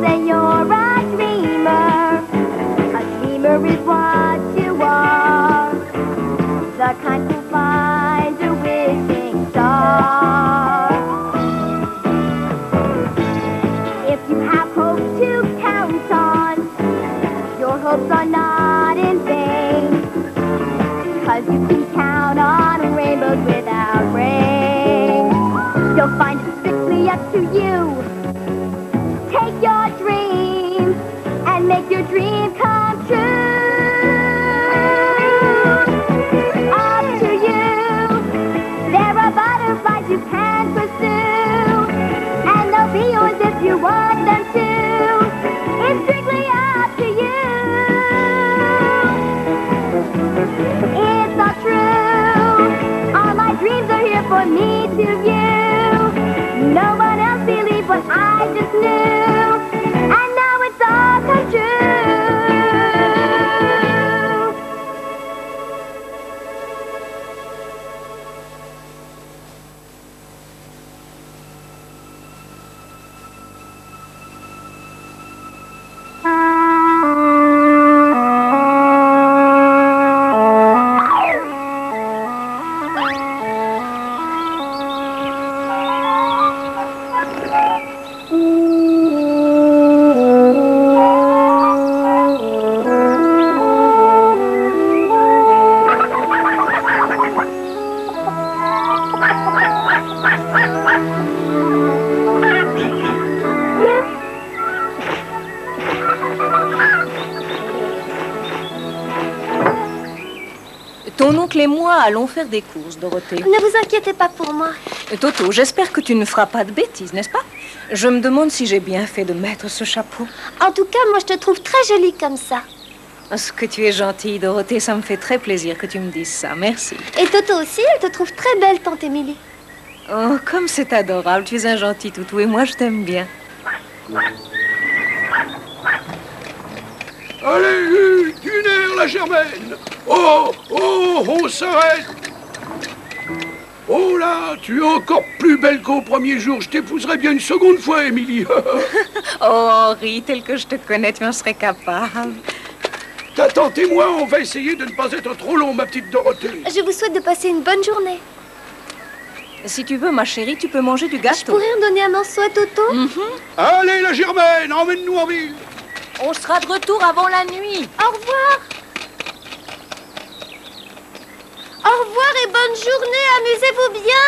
say you're a dreamer. A dreamer is what you are, the kind who finds a wishing star. If you have hope to count on, your hopes are not in vain, 'cause you can count on rainbows without rain. You'll find it strictly up to you. Take your dreams and make your dream come true. Up to you. There are butterflies you can pursue, and they'll be yours if you want them to. It's strictly up to you. It's all true. All my dreams are here for me to view. No one else believed what I just knew, and now it's all come true. Ton oncle et moi allons faire des courses, Dorothée. Ne vous inquiétez pas pour moi. Toto, j'espère que tu ne feras pas de bêtises, n'est-ce pas? Je me demande si j'ai bien fait de mettre ce chapeau. En tout cas, moi, je te trouve très jolie comme ça. Ce que tu es gentille, Dorothée. Ça me fait très plaisir que tu me dises ça. Merci. Et Toto aussi, elle te trouve très belle, tante Émilie. Oh, comme c'est adorable. Tu es un gentil toutou et moi, je t'aime bien. Allez, d'une air, la Germaine. Oh, oh, on s'arrête. Oh là, tu es encore plus belle qu'au premier jour. Je t'épouserai bien une seconde fois, Émilie. Oh, Henri, tel que je te connais, tu en serais capable. Ta tante et moi, on va essayer de ne pas être trop long, ma petite Dorothée. Je vous souhaite de passer une bonne journée. Si tu veux, ma chérie, tu peux manger du gâteau. Je pourrais en donner un morceau à Toto? Allez, la Germaine, emmène-nous en ville. On sera de retour avant la nuit. Au revoir. Au revoir et bonne journée. Amusez-vous bien.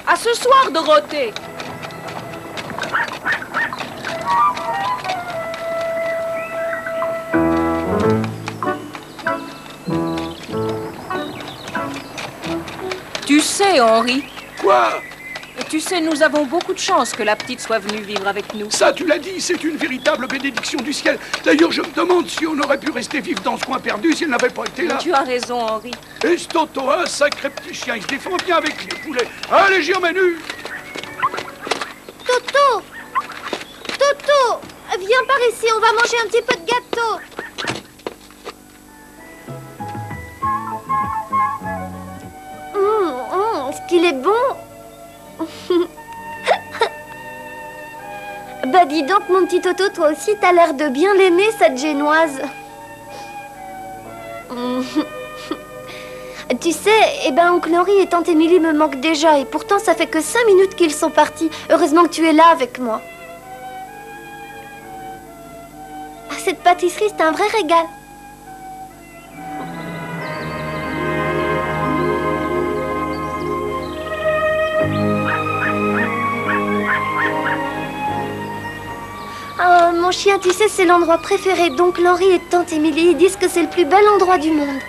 À ce soir, Dorothée. Tu sais, Henri. Quoi? Tu sais, nous avons beaucoup de chance que la petite soit venue vivre avec nous. Ça, tu l'as dit, c'est une véritable bénédiction du ciel. D'ailleurs, je me demande si on aurait pu rester vivre dans ce coin perdu si elle n'avait pas été là. Tu as raison, Henri. Et ce Toto, un sacré petit chien, il se défend bien avec les poulets. Allez, Germaine. Toto. Toto, viens par ici, on va manger un petit peu de gâteau. Est-ce qu'il est bon? Bah dis donc, mon petit Toto, toi aussi, t'as l'air de bien l'aimer, cette génoise. Tu sais, oncle Henri et tante Émilie me manquent déjà, et pourtant ça fait que 5 minutes qu'ils sont partis. Heureusement que tu es là avec moi. Ah, cette pâtisserie, c'est un vrai régal. Oh, mon chien, tu sais, c'est l'endroit préféré d'oncle Henri et de tante Émilie. Ils disent que c'est le plus bel endroit du monde.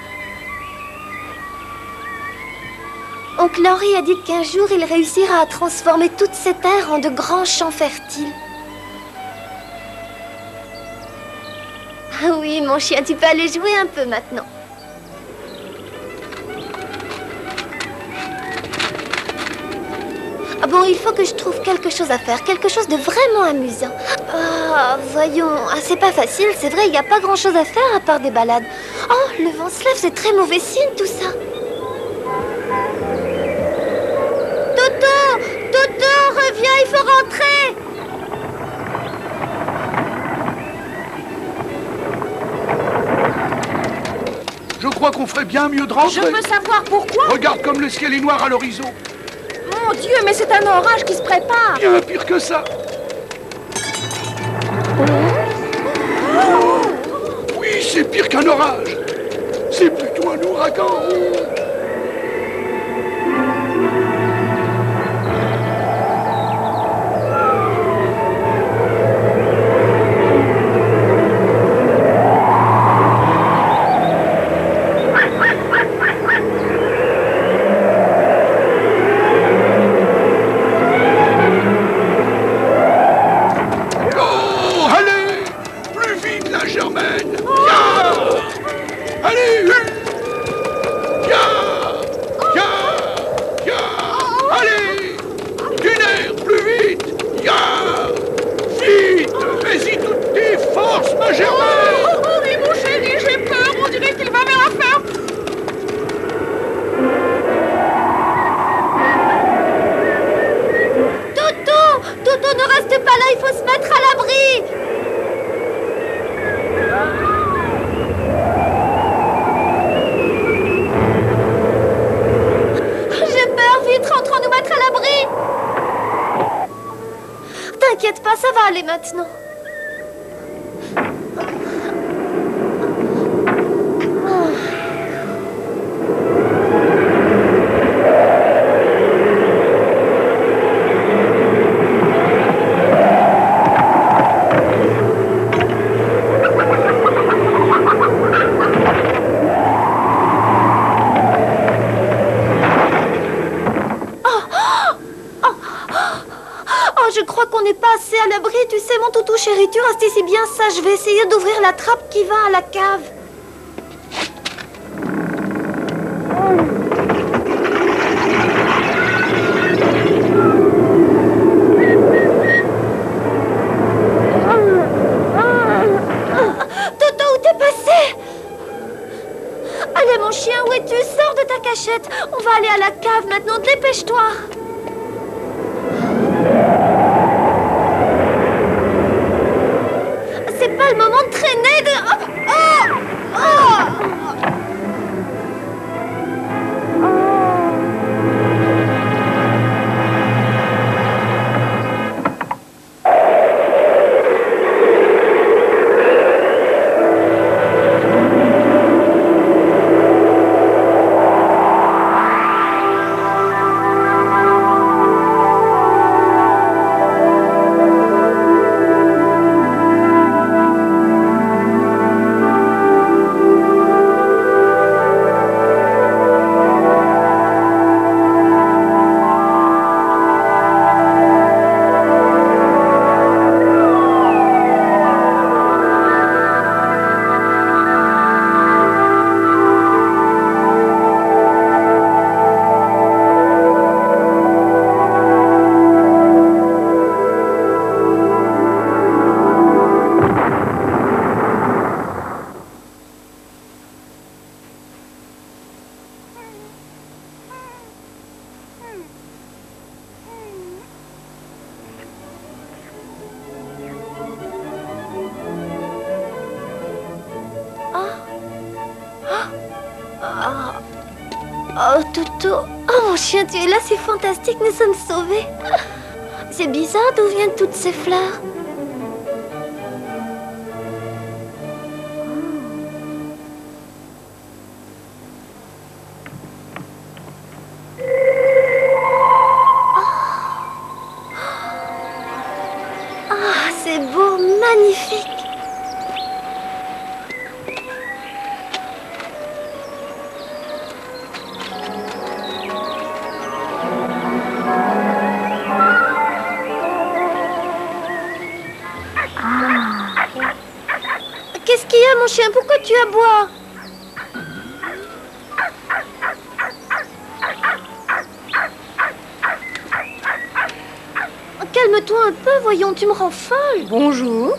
Oncle Henri a dit qu'un jour, il réussira à transformer toute cette terre en de grands champs fertiles. Ah oui, mon chien, tu peux aller jouer un peu maintenant. Ah bon, il faut que je trouve quelque chose à faire, quelque chose de vraiment amusant. Ah, voyons, c'est pas facile, c'est vrai, il n'y a pas grand-chose à faire à part des balades. Oh, le vent se lève, c'est très mauvais signe tout ça. Toto, Toto, reviens, il faut rentrer. qu'on ferait bien mieux de Je rentrer. veux savoir pourquoi. Regarde comme le ciel est noir à l'horizon. Mon Dieu, mais c'est un orage qui se prépare. Bien pire que ça. Oui, c'est pire qu'un orage. C'est plutôt un ouragan. T'inquiète pas, ça va aller maintenant. Je crois qu'on n'est pas assez à l'abri, tu sais, mon toutou chéri, tu restes ici bien ça. Je vais essayer d'ouvrir la trappe qui va à la cave. Toto, où t'es passé? Allez, mon chien, où es-tu? Sors de ta cachette. On va aller à la cave maintenant, dépêche-toi. C'est pas le moment de traîner de... Oh, Toto. Oh, mon chien, tu es là, c'est fantastique, nous sommes sauvés. C'est bizarre, d'où viennent toutes ces fleurs? Ah, c'est beau, magnifique. Qu'est-ce qu'il y a, mon chien? Pourquoi tu aboies? Calme-toi un peu, voyons, tu me rends folle. Bonjour.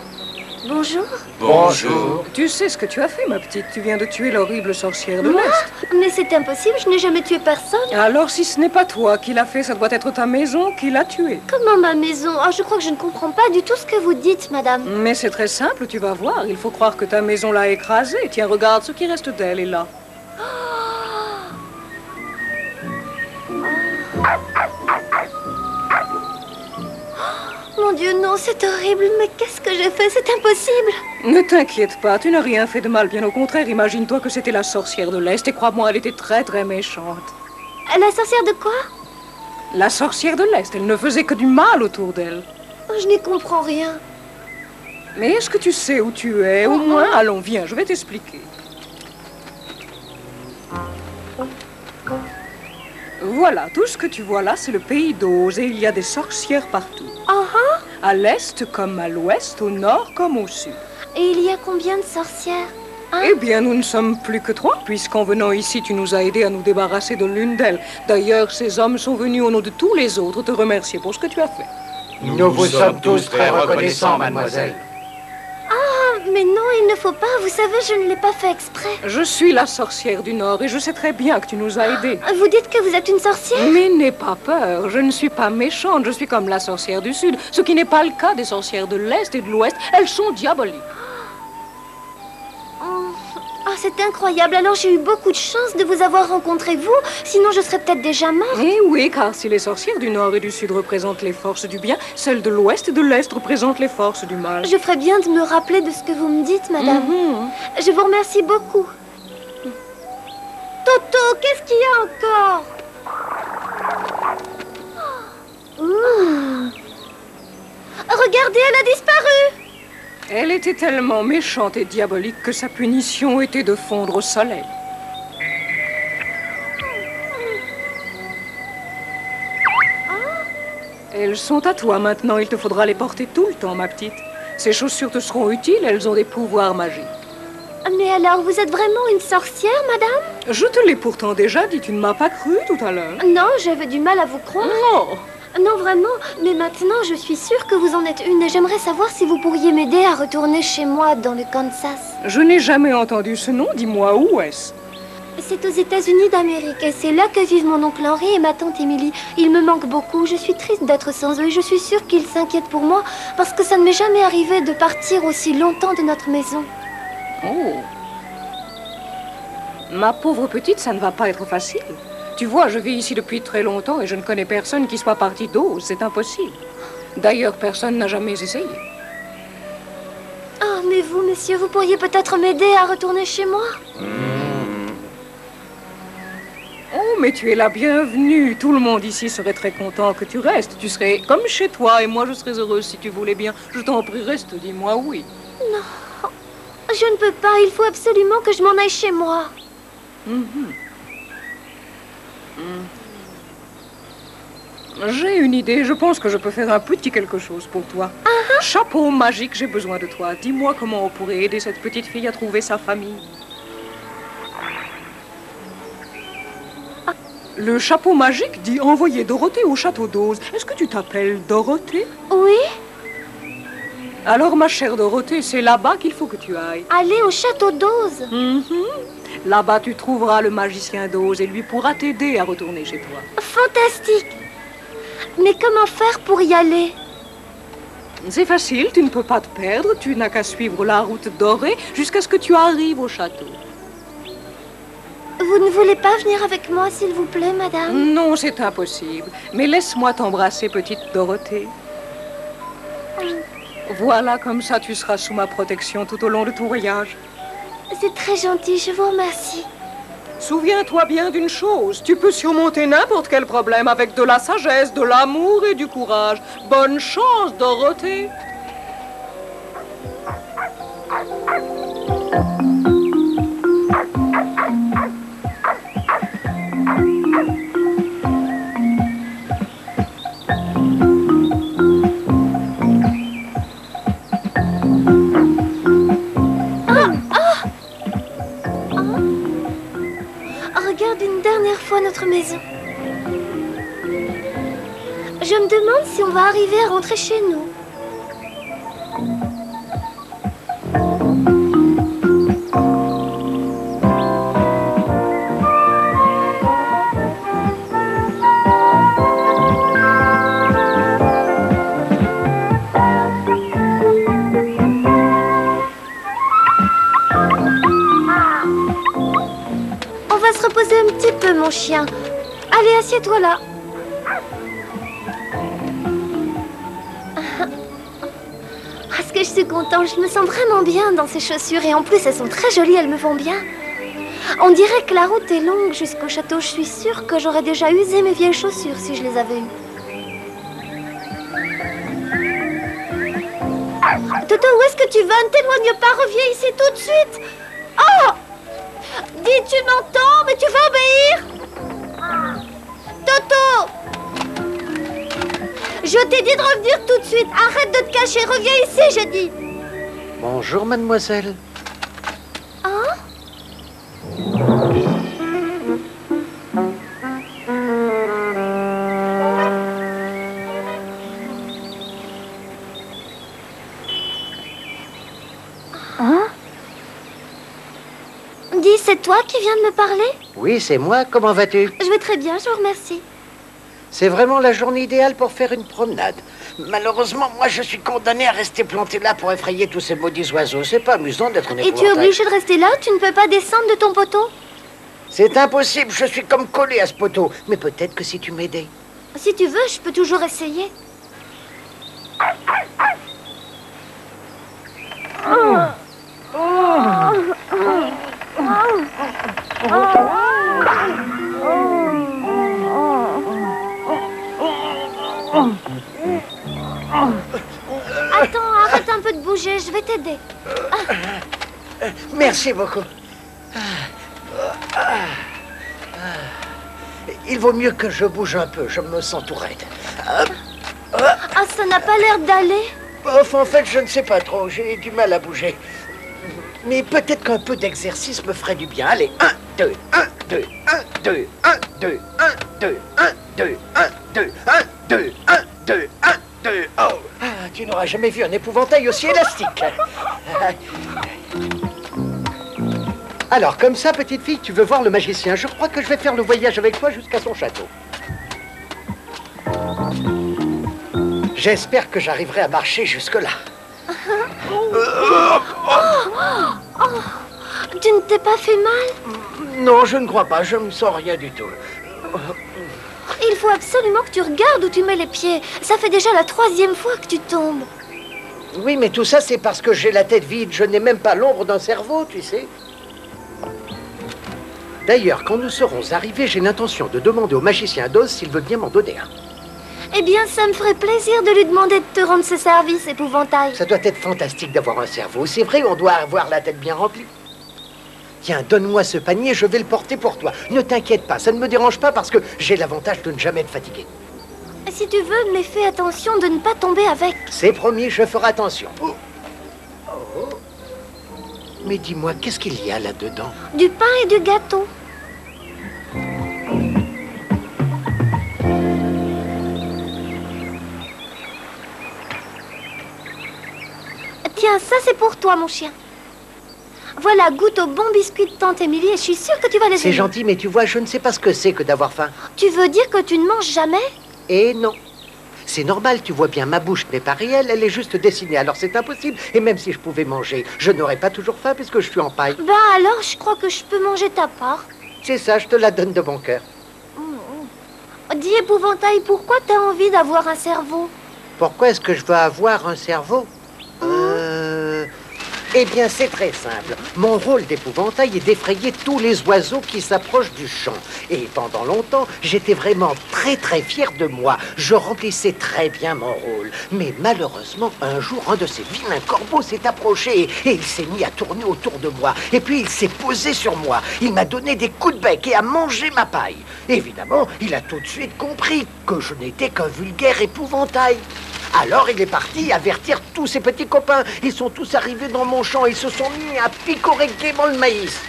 Bonjour. Bonjour. Tu sais ce que tu as fait, ma petite. Tu viens de tuer l'horrible sorcière de l'Est. Mais c'est impossible, je n'ai jamais tué personne. Alors, si ce n'est pas toi qui l'a fait, ça doit être ta maison qui l'a tué. Comment ma maison? Oh, je crois que je ne comprends pas du tout ce que vous dites, madame. Mais c'est très simple, tu vas voir. Il faut croire que ta maison l'a écrasée. Tiens, regarde, ce qui reste d'elle est là. Oh, Mon Dieu, non, c'est horrible. Mais qu'est-ce que j'ai fait? C'est impossible. Ne t'inquiète pas, tu n'as rien fait de mal. Bien au contraire, imagine-toi que c'était la sorcière de l'Est. Et crois-moi, elle était très très méchante. La sorcière de quoi? La sorcière de l'Est, elle ne faisait que du mal autour d'elle. Oh, je n'y comprends rien. Mais est-ce que tu sais où tu es? Au moins, allons, viens, je vais t'expliquer. Voilà, tout ce que tu vois là, c'est le pays d'Oz et il y a des sorcières partout. À l'est comme à l'ouest, au nord comme au sud. Et il y a combien de sorcières? Eh bien, nous ne sommes plus que 3, puisqu'en venant ici, tu nous as aidés à nous débarrasser de l'une d'elles. D'ailleurs, ces hommes sont venus au nom de tous les autres te remercier pour ce que tu as fait. Nous vous sommes tous très reconnaissants, mademoiselle. Mais non, il ne faut pas. Vous savez, je ne l'ai pas fait exprès. Je suis la sorcière du Nord et je sais très bien que tu nous as aidés. Vous dites que vous êtes une sorcière? Mais n'aie pas peur, je ne suis pas méchante, je suis comme la sorcière du Sud, ce qui n'est pas le cas des sorcières de l'Est et de l'Ouest. Elles sont diaboliques. Ah, c'est incroyable. Alors j'ai eu beaucoup de chance de vous avoir rencontré, vous. Sinon, je serais peut-être déjà morte. Eh oui, car si les sorcières du Nord et du Sud représentent les forces du bien, celles de l'Ouest et de l'Est représentent les forces du mal. Je ferais bien de me rappeler de ce que vous me dites, madame. Je vous remercie beaucoup. Toto, qu'est-ce qu'il y a encore? Regardez, elle a disparu. Elle était tellement méchante et diabolique que sa punition était de fondre au soleil. Elles sont à toi maintenant, il te faudra les porter tout le temps, ma petite. Ces chaussures te seront utiles, elles ont des pouvoirs magiques. Mais alors, vous êtes vraiment une sorcière, madame? Je te l'ai pourtant déjà dit, tu ne m'as pas cru tout à l'heure. Non, j'avais du mal à vous croire. Non. Non, vraiment, mais maintenant je suis sûre que vous en êtes une et j'aimerais savoir si vous pourriez m'aider à retourner chez moi dans le Kansas. Je n'ai jamais entendu ce nom, dis-moi où est-ce? C'est aux États-Unis d'Amérique et c'est là que vivent mon oncle Henry et ma tante Emily. Ils me manquent beaucoup, je suis triste d'être sans eux et je suis sûre qu'ils s'inquiètent pour moi parce que ça ne m'est jamais arrivé de partir aussi longtemps de notre maison. Oh. Ma pauvre petite, ça ne va pas être facile. Tu vois, je vis ici depuis très longtemps et je ne connais personne qui soit parti d'Oz. C'est impossible. D'ailleurs, personne n'a jamais essayé. Ah, mais vous, monsieur, vous pourriez peut-être m'aider à retourner chez moi? Oh, mais tu es la bienvenue. Tout le monde ici serait très content que tu restes. Tu serais comme chez toi et moi je serais heureuse si tu voulais bien. Je t'en prie, reste, dis-moi oui. Non, je ne peux pas. Il faut absolument que je m'en aille chez moi. J'ai une idée, je pense que je peux faire un petit quelque chose pour toi. Chapeau magique, j'ai besoin de toi. Dis-moi comment on pourrait aider cette petite fille à trouver sa famille. Le chapeau magique dit envoyer Dorothée au château d'Oz. Est-ce que tu t'appelles Dorothée? Oui? Alors, ma chère Dorothée, c'est là-bas qu'il faut que tu ailles. Aller au château d'Oz? Là-bas, tu trouveras le magicien d'Oz et lui pourra t'aider à retourner chez toi. Fantastique! Mais comment faire pour y aller? C'est facile, tu ne peux pas te perdre. Tu n'as qu'à suivre la route dorée jusqu'à ce que tu arrives au château. Vous ne voulez pas venir avec moi, s'il vous plaît, madame? Non, c'est impossible. Mais laisse-moi t'embrasser, petite Dorothée. Voilà, comme ça, tu seras sous ma protection tout au long de ton voyage. C'est très gentil, je vous remercie. Souviens-toi bien d'une chose, tu peux surmonter n'importe quel problème avec de la sagesse, de l'amour et du courage. Bonne chance, Dorothée. Regarde une dernière fois notre maison. Je me demande si on va arriver à rentrer chez nous. On va se reposer un petit peu, mon chien. Allez, assieds-toi là. que je suis contente. Je me sens vraiment bien dans ces chaussures. Et en plus, elles sont très jolies, elles me vont bien. On dirait que la route est longue jusqu'au château. Je suis sûre que j'aurais déjà usé mes vieilles chaussures si je les avais eues. Toto, où est-ce que tu vas? Ne t'éloigne pas, reviens ici tout de suite. Oh! Dis, tu m'entends? Mais tu vas obéir? Toto! Je t'ai dit de revenir tout de suite. Arrête de te cacher. Reviens ici, j'ai dit. Bonjour, mademoiselle. Hein? Dis, c'est toi qui viens de me parler? Oui, c'est moi. Comment vas-tu? Je vais très bien, je vous remercie. C'est vraiment la journée idéale pour faire une promenade. Malheureusement, moi, je suis condamné à rester planté là pour effrayer tous ces maudits oiseaux. C'est pas amusant d'être un Et tu es épouvantail. obligé de rester là? Tu ne peux pas descendre de ton poteau? C'est impossible, je suis comme collé à ce poteau. Mais peut-être que si tu m'aidais. Si tu veux, je peux toujours essayer. Attends, arrête un peu de bouger, je vais t'aider. Merci beaucoup. Il vaut mieux que je bouge un peu, je me sens tout raide. Ah, ça n'a pas l'air d'aller. En fait, je ne sais pas trop, j'ai du mal à bouger. Mais peut-être qu'un peu d'exercice me ferait du bien. Allez, 1, 2, 1, 2, 1, 2, 1, 2, 1, 2, 1, 2, 1, 2, 1, 2, 1, 2, 1, 2, oh! Ah, tu n'auras jamais vu un épouvantail aussi élastique. Alors, comme ça, petite fille, tu veux voir le magicien. Je crois que je vais faire le voyage avec toi jusqu'à son château. J'espère que j'arriverai à marcher jusque-là. Tu ne t'es pas fait mal? Non, je ne crois pas. Je ne sens rien du tout. Il faut absolument que tu regardes où tu mets les pieds. Ça fait déjà la 3e fois que tu tombes. Oui, mais tout ça, c'est parce que j'ai la tête vide. Je n'ai même pas l'ombre d'un cerveau, tu sais. D'ailleurs, quand nous serons arrivés, j'ai l'intention de demander au magicien d'Oz s'il veut bien m'en donner un. Eh bien, ça me ferait plaisir de lui demander de te rendre ce service, épouvantail. Ça doit être fantastique d'avoir un cerveau. C'est vrai, on doit avoir la tête bien remplie. Tiens, donne-moi ce panier, je vais le porter pour toi. Ne t'inquiète pas, ça ne me dérange pas parce que j'ai l'avantage de ne jamais être fatigué. Si tu veux, mais fais attention de ne pas tomber avec. C'est promis, je ferai attention. Oh. Oh. Mais dis-moi, qu'est-ce qu'il y a là-dedans? Du pain et du gâteau. Tiens, ça c'est pour toi, mon chien. Voilà, goûte au bon biscuit de tante Émilie et je suis sûre que tu vas les aimer. C'est gentil, mais tu vois, je ne sais pas ce que c'est que d'avoir faim. Tu veux dire que tu ne manges jamais? Et non. C'est normal, tu vois bien, ma bouche n'est pas réelle, elle est juste dessinée, alors c'est impossible. Et même si je pouvais manger, je n'aurais pas toujours faim puisque je suis en paille. Bah alors, je crois que je peux manger ta part. C'est ça, je te la donne de bon cœur. Dis, épouvantail, pourquoi t'as envie d'avoir un cerveau? Pourquoi est-ce que je veux avoir un cerveau? Eh bien, c'est très simple. Mon rôle d'épouvantail est d'effrayer tous les oiseaux qui s'approchent du champ. Et pendant longtemps, j'étais vraiment très fier de moi. Je remplissais très bien mon rôle. Mais malheureusement, un jour, un de ces vilains corbeaux s'est approché et il s'est mis à tourner autour de moi. Et puis, il s'est posé sur moi. Il m'a donné des coups de bec et a mangé ma paille. Évidemment, il a tout de suite compris que je n'étais qu'un vulgaire épouvantail. Alors il est parti avertir tous ses petits copains. Ils sont tous arrivés dans mon champ. Ils se sont mis à picorer gaiement le maïs.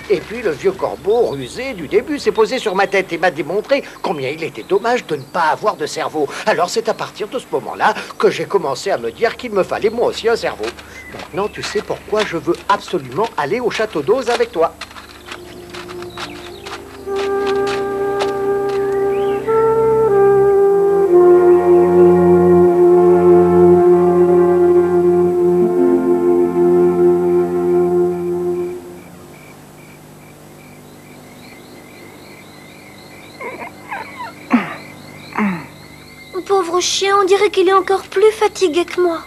Et puis le vieux corbeau, rusé du début, s'est posé sur ma tête et m'a démontré combien il était dommage de ne pas avoir de cerveau. Alors c'est à partir de ce moment-là que j'ai commencé à me dire qu'il me fallait moi aussi un cerveau. Maintenant tu sais pourquoi je veux absolument aller au château d'Oz avec toi. Pauvre chien, on dirait qu'il est encore plus fatigué que moi.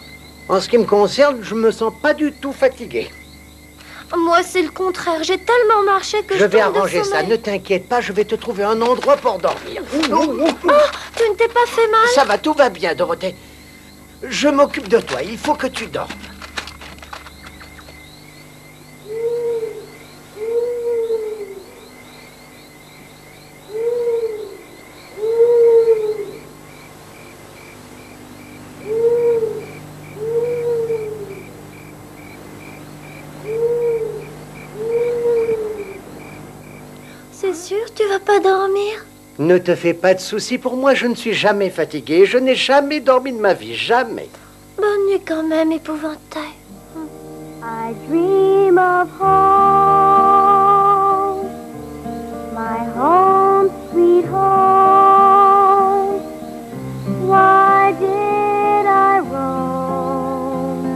En ce qui me concerne, je me sens pas du tout fatigué. Moi, c'est le contraire. J'ai tellement marché que Je vais tombe de arranger ça. sommeil. Ne t'inquiète pas, je vais te trouver un endroit pour dormir. Oh, tu ne t'es pas fait mal? Ça va, tout va bien, Dorothée. Je m'occupe de toi. Il faut que tu dormes. C'est sûr, tu vas pas dormir? Ne te fais pas de soucis pour moi. Je ne suis jamais fatigué. Je n'ai jamais dormi de ma vie. Jamais. Bonne nuit quand même, épouvantail. I dream of home, my home, sweet home. Why did I roam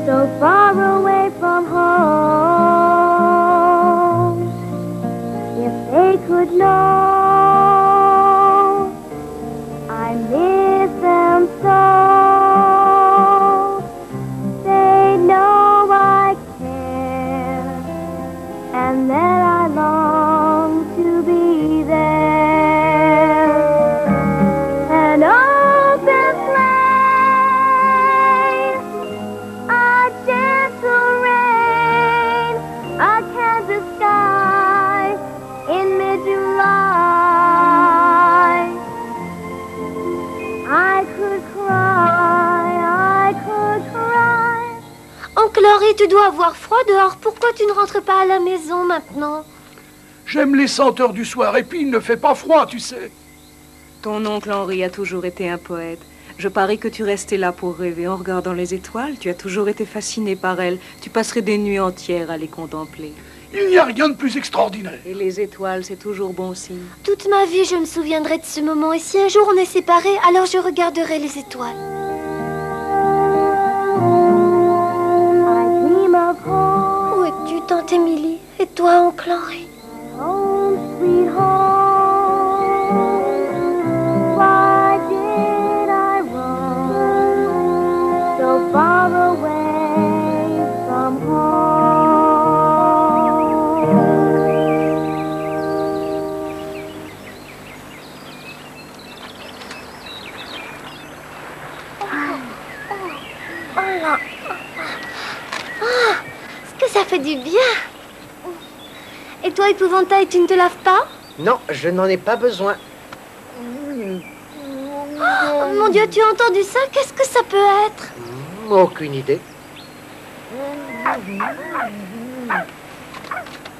so far away from home? If they could know, I miss them so. They know I care, and that I long to be there. An open place, a gentle rain, a Kansas sky in mid-July. I could cry. Oncle Henri, tu dois avoir froid dehors. Pourquoi tu ne rentres pas à la maison maintenant? J'aime les senteurs du soir et puis il ne fait pas froid, tu sais. Ton oncle Henri a toujours été un poète. Je parie que tu restais là pour rêver en regardant les étoiles. Tu as toujours été fasciné par elles. Tu passerais des nuits entières à les contempler. Il n'y a rien de plus extraordinaire. Et les étoiles, c'est toujours bon signe. Toute ma vie, je me souviendrai de ce moment. Et si un jour on est séparés, alors je regarderai les étoiles. I dream of home, Où es-tu, tante Émilie? Et toi, oncle Henri? home, sweet home. Why did I roam so far away from home? Est-ce que ça fait du bien? Et toi, épouvantail, tu ne te laves pas? Non, je n'en ai pas besoin. Oh, mon Dieu, tu as entendu ça? Qu'est-ce que ça peut être? Aucune idée.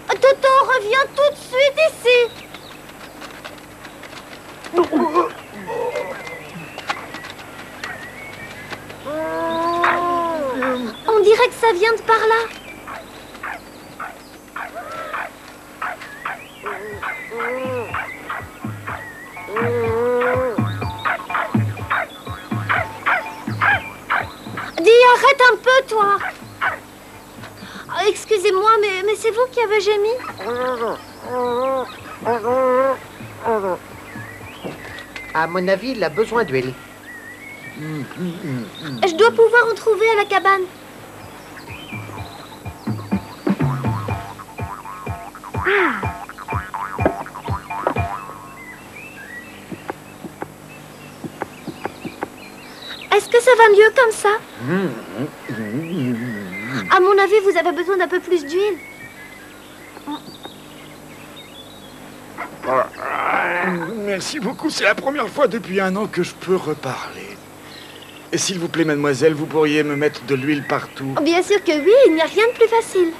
Toto, reviens tout de suite ici. On dirait que ça vient de par là. Dis, arrête un peu, toi. Ah, excusez-moi, mais c'est vous qui avez gémi? À mon avis, il a besoin d'huile. Je dois pouvoir en trouver à la cabane. Est-ce que ça va mieux comme ça? À mon avis, vous avez besoin d'un peu plus d'huile. Merci beaucoup, c'est la première fois depuis 1 an que je peux reparler. Et s'il vous plaît, mademoiselle, vous pourriez me mettre de l'huile partout. Oh, bien sûr que oui, il n'y a rien de plus facile.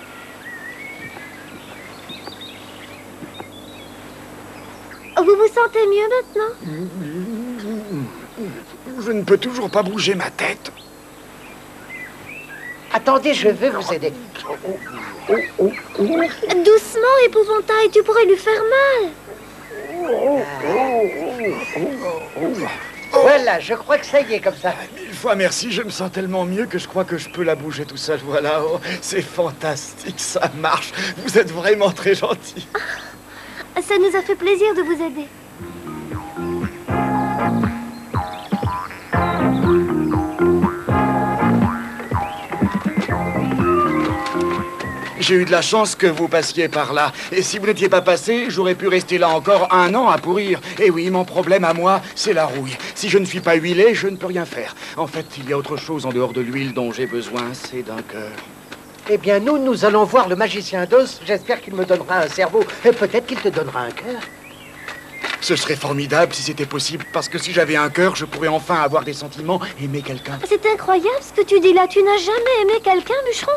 Vous vous sentez mieux maintenant? Je ne peux toujours pas bouger ma tête. Attendez, je vais vous aider. Doucement, épouvantail, tu pourrais lui faire mal. Voilà, je crois que ça y est comme ça. 1000 fois merci, je me sens tellement mieux que je crois que je peux la bouger tout seul. Voilà, oh, c'est fantastique, ça marche. Vous êtes vraiment très gentil. Ça nous a fait plaisir de vous aider. J'ai eu de la chance que vous passiez par là. Et si vous n'étiez pas passé, j'aurais pu rester là encore 1 an à pourrir. Et oui, mon problème à moi, c'est la rouille. Si je ne suis pas huilé, je ne peux rien faire. En fait, il y a autre chose en dehors de l'huile dont j'ai besoin, c'est d'un cœur. Eh bien, nous allons voir le magicien d'Oz. J'espère qu'il me donnera un cerveau. Et peut-être qu'il te donnera un cœur. Ce serait formidable si c'était possible, parce que si j'avais un cœur, je pourrais enfin avoir des sentiments, aimer quelqu'un. C'est incroyable ce que tu dis là. Tu n'as jamais aimé quelqu'un, bûcheron?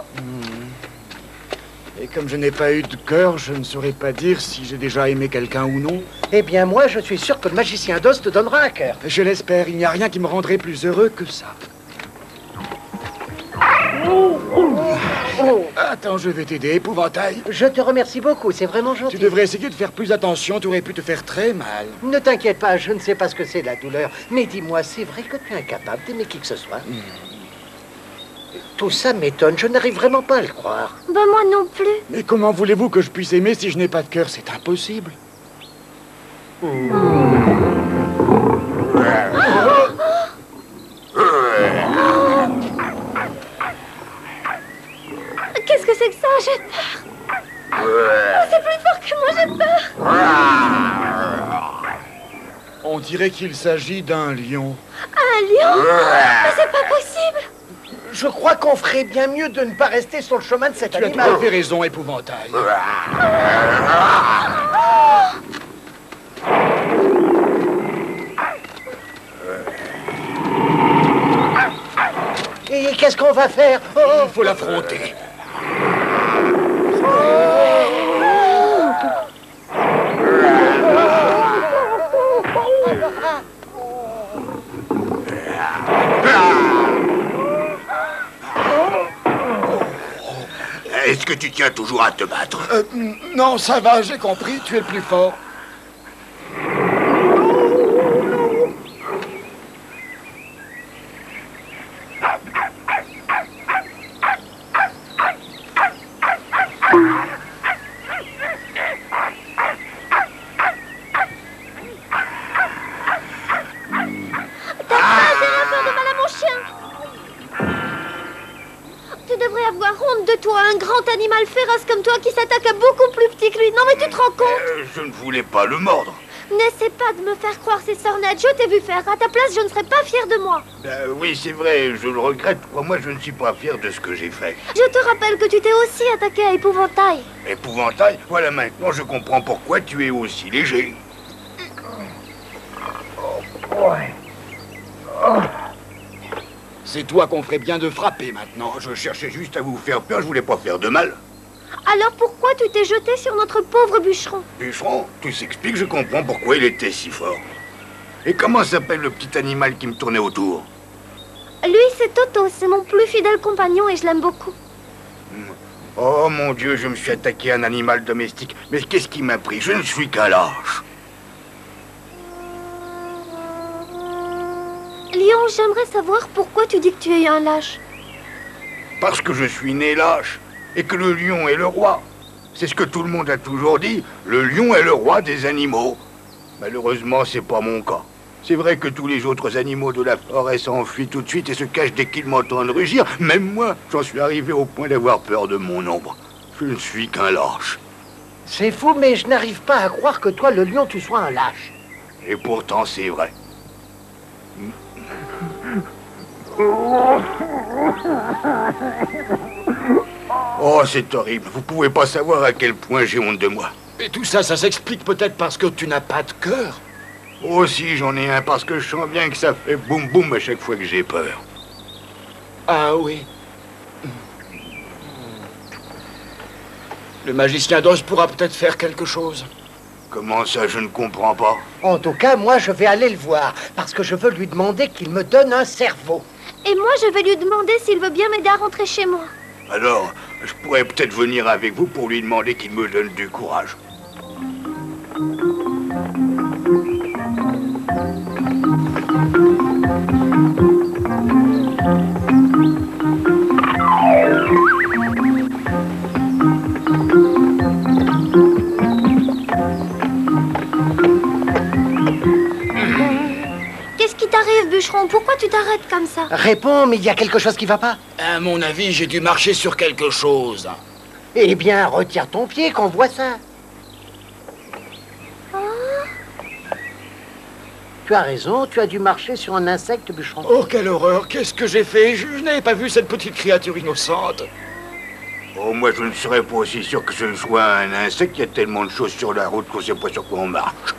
Et comme je n'ai pas eu de cœur, je ne saurais pas dire si j'ai déjà aimé quelqu'un ou non. Eh bien, moi, je suis sûr que le magicien d'Oz te donnera un cœur. Je l'espère, il n'y a rien qui me rendrait plus heureux que ça. Attends, je vais t'aider, épouvantail. Je te remercie beaucoup, c'est vraiment gentil. Tu devrais essayer de faire plus attention, tu aurais pu te faire très mal. Ne t'inquiète pas, je ne sais pas ce que c'est la douleur. Mais dis-moi, c'est vrai que tu es incapable d'aimer qui que ce soit? Tout ça m'étonne, je n'arrive vraiment pas à le croire. Ben moi non plus. Mais comment voulez-vous que je puisse aimer si je n'ai pas de cœur? C'est impossible. Qu'est-ce que c'est que ça? J'ai peur. Oh, c'est plus fort que moi, j'ai peur. On dirait qu'il s'agit d'un lion. Un lion? Mais c'est pas possible. Je crois qu'on ferait bien mieux de ne pas rester sur le chemin de cet Tu as tout animal. à fait raison, épouvantail. Et qu'est-ce qu'on va faire? Oh, Il faut l'affronter. Est-ce que tu tiens toujours à te battre? Non, ça va, j'ai compris, tu es le plus fort. Tu devrais avoir honte de toi, un grand animal féroce comme toi qui s'attaque à beaucoup plus petit que lui. Non mais tu te rends compte? Je ne voulais pas le mordre. N'essaie pas de me faire croire ces sornettes. Je t'ai vu faire. À ta place, je ne serais pas fière de moi. Oui, c'est vrai, je le regrette. Moi, je ne suis pas fier de ce que j'ai fait. Je te rappelle que tu t'es aussi attaqué à Épouvantail. Épouvantail, voilà maintenant je comprends pourquoi tu es aussi léger. C'est toi qu'on ferait bien de frapper maintenant. Je cherchais juste à vous faire peur, je voulais pas faire de mal. Alors pourquoi tu t'es jeté sur notre pauvre bûcheron? Bûcheron, tout s'explique, je comprends pourquoi il était si fort. Et comment s'appelle le petit animal qui me tournait autour? Lui, c'est Toto. C'est mon plus fidèle compagnon et je l'aime beaucoup. Oh mon Dieu, je me suis attaqué à un animal domestique. Mais qu'est-ce qui m'a pris? Je ne suis qu'un lâche. Lion, j'aimerais savoir pourquoi tu dis que tu es un lâche. Parce que je suis né lâche et que le lion est le roi. C'est ce que tout le monde a toujours dit. Le lion est le roi des animaux. Malheureusement, c'est pas mon cas. C'est vrai que tous les autres animaux de la forêt s'enfuient tout de suite et se cachent dès qu'ils m'entendent rugir. Même moi, j'en suis arrivé au point d'avoir peur de mon ombre. Je ne suis qu'un lâche. c'est fou, mais je n'arrive pas à croire que toi, le lion, tu sois un lâche. Et pourtant, c'est vrai. Oh, c'est horrible. Vous pouvez pas savoir à quel point j'ai honte de moi. Et tout ça, ça s'explique peut-être parce que tu n'as pas de cœur. Oh si, j'en ai un parce que je sens bien que ça fait boum boum à chaque fois que j'ai peur. Ah oui. Le magicien d'Oz pourra peut-être faire quelque chose. Comment ça, je ne comprends pas? En tout cas, moi, je vais aller le voir, parce que je veux lui demander qu'il me donne un cerveau. Et moi, je vais lui demander s'il veut bien m'aider à rentrer chez moi. Alors, je pourrais peut-être venir avec vous pour lui demander qu'il me donne du courage. Qu'est-ce qui t'arrive, bûcheron? Pourquoi tu t'arrêtes comme ça? Réponds, mais il y a quelque chose qui va pas. À mon avis, j'ai dû marcher sur quelque chose. Eh bien, retire ton pied qu'on voit ça. Tu as raison, tu as dû marcher sur un insecte, Bûcheron. Oh, quelle horreur! Qu'est-ce que j'ai fait? Je n'avais pas vu cette petite créature innocente. Oh, moi, je ne serais pas aussi sûr que ce soit un insecte. Il y a tellement de choses sur la route qu'on ne sait pas sur quoi on marche.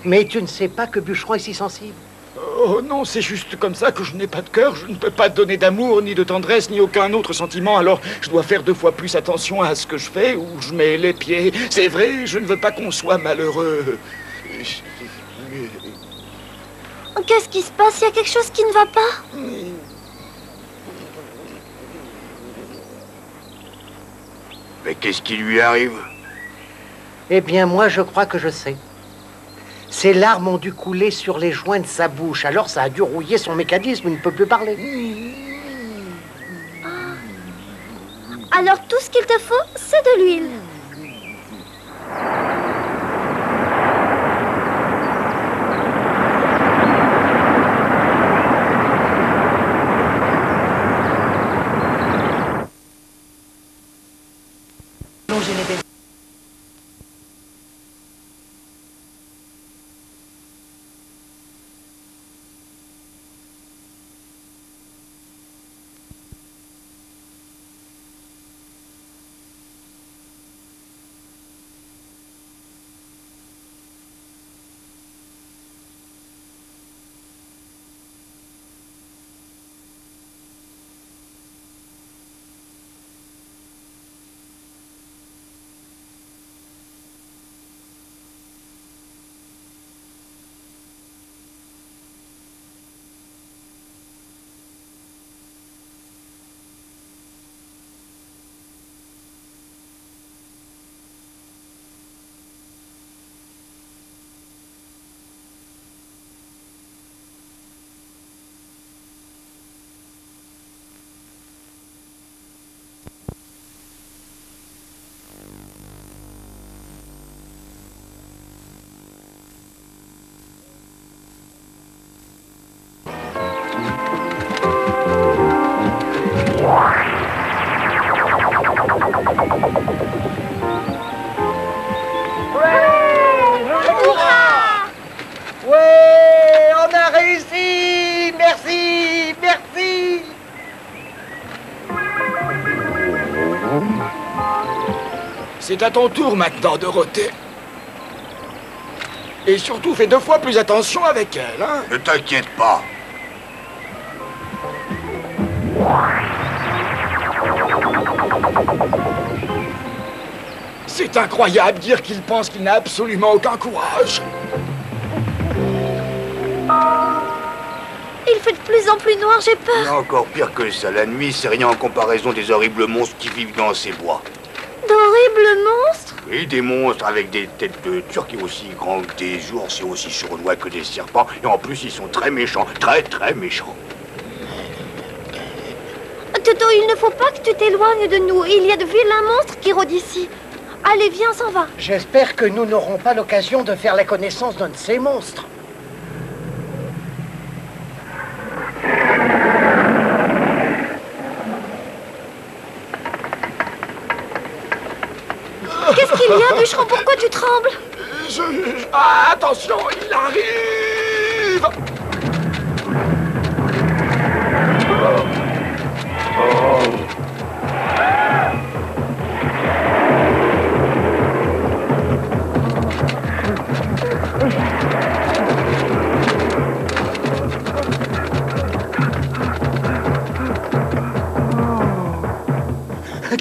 Mais tu ne sais pas que Bûcheron est si sensible. Oh non, c'est juste comme ça que je n'ai pas de cœur. Je ne peux pas donner d'amour, ni de tendresse, ni aucun autre sentiment. Alors, je dois faire 2 fois plus attention à ce que je fais, où je mets les pieds. C'est vrai, je ne veux pas qu'on soit malheureux. Qu'est-ce qui se passe? Il y a quelque chose qui ne va pas? Mais qu'est-ce qui lui arrive? Eh bien, moi, je crois que je sais. Ses larmes ont dû couler sur les joints de sa bouche. Alors, ça a dû rouiller son mécanisme. Il ne peut plus parler. Alors tout ce qu'il te faut, c'est de l'huile. Plongez les baies. Ouais, on a réussi! Merci, merci! C'est à ton tour maintenant, Dorothée. Et surtout, fais 2 fois plus attention avec elle, hein? Ne t'inquiète pas. C'est incroyable dire qu'il pense qu'il n'a absolument aucun courage. Il fait de plus en plus noir, j'ai Il y peur. a encore pire que ça. La nuit, c'est rien en comparaison des horribles monstres qui vivent dans ces bois. D'horribles monstres. Oui, des monstres avec des têtes de turcs aussi grands que des ours et aussi sournois que des serpents. Et en plus, ils sont très méchants. Très, très méchants. Toto, il ne faut pas que tu t'éloignes de nous. Il y a de vilains monstres qui rôdent ici. Allez, viens, on s'en va. J'espère que nous n'aurons pas l'occasion de faire la connaissance d'un de ces monstres. Qu'est-ce qu'il y a, Bûcheron? Pourquoi tu trembles? Ah, attention, il arrive!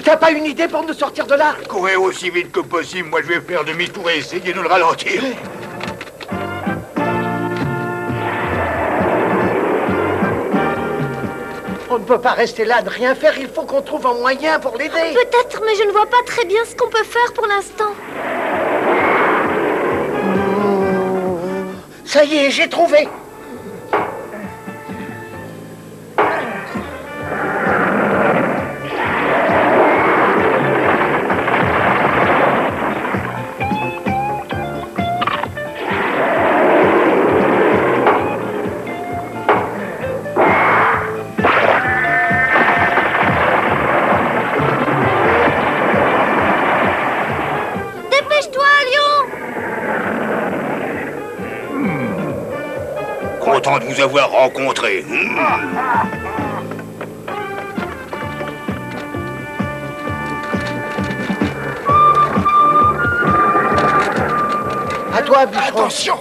T'as pas une idée pour nous sortir de là? Courez aussi vite que possible. Moi, je vais faire demi-tour et essayer de le ralentir. On ne peut pas rester là, de rien faire. Il faut qu'on trouve un moyen pour l'aider. Peut-être, mais je ne vois pas très bien ce qu'on peut faire pour l'instant. Ça y est, j'ai trouvé. content de vous avoir rencontré. À toi, bûcheron. Attention!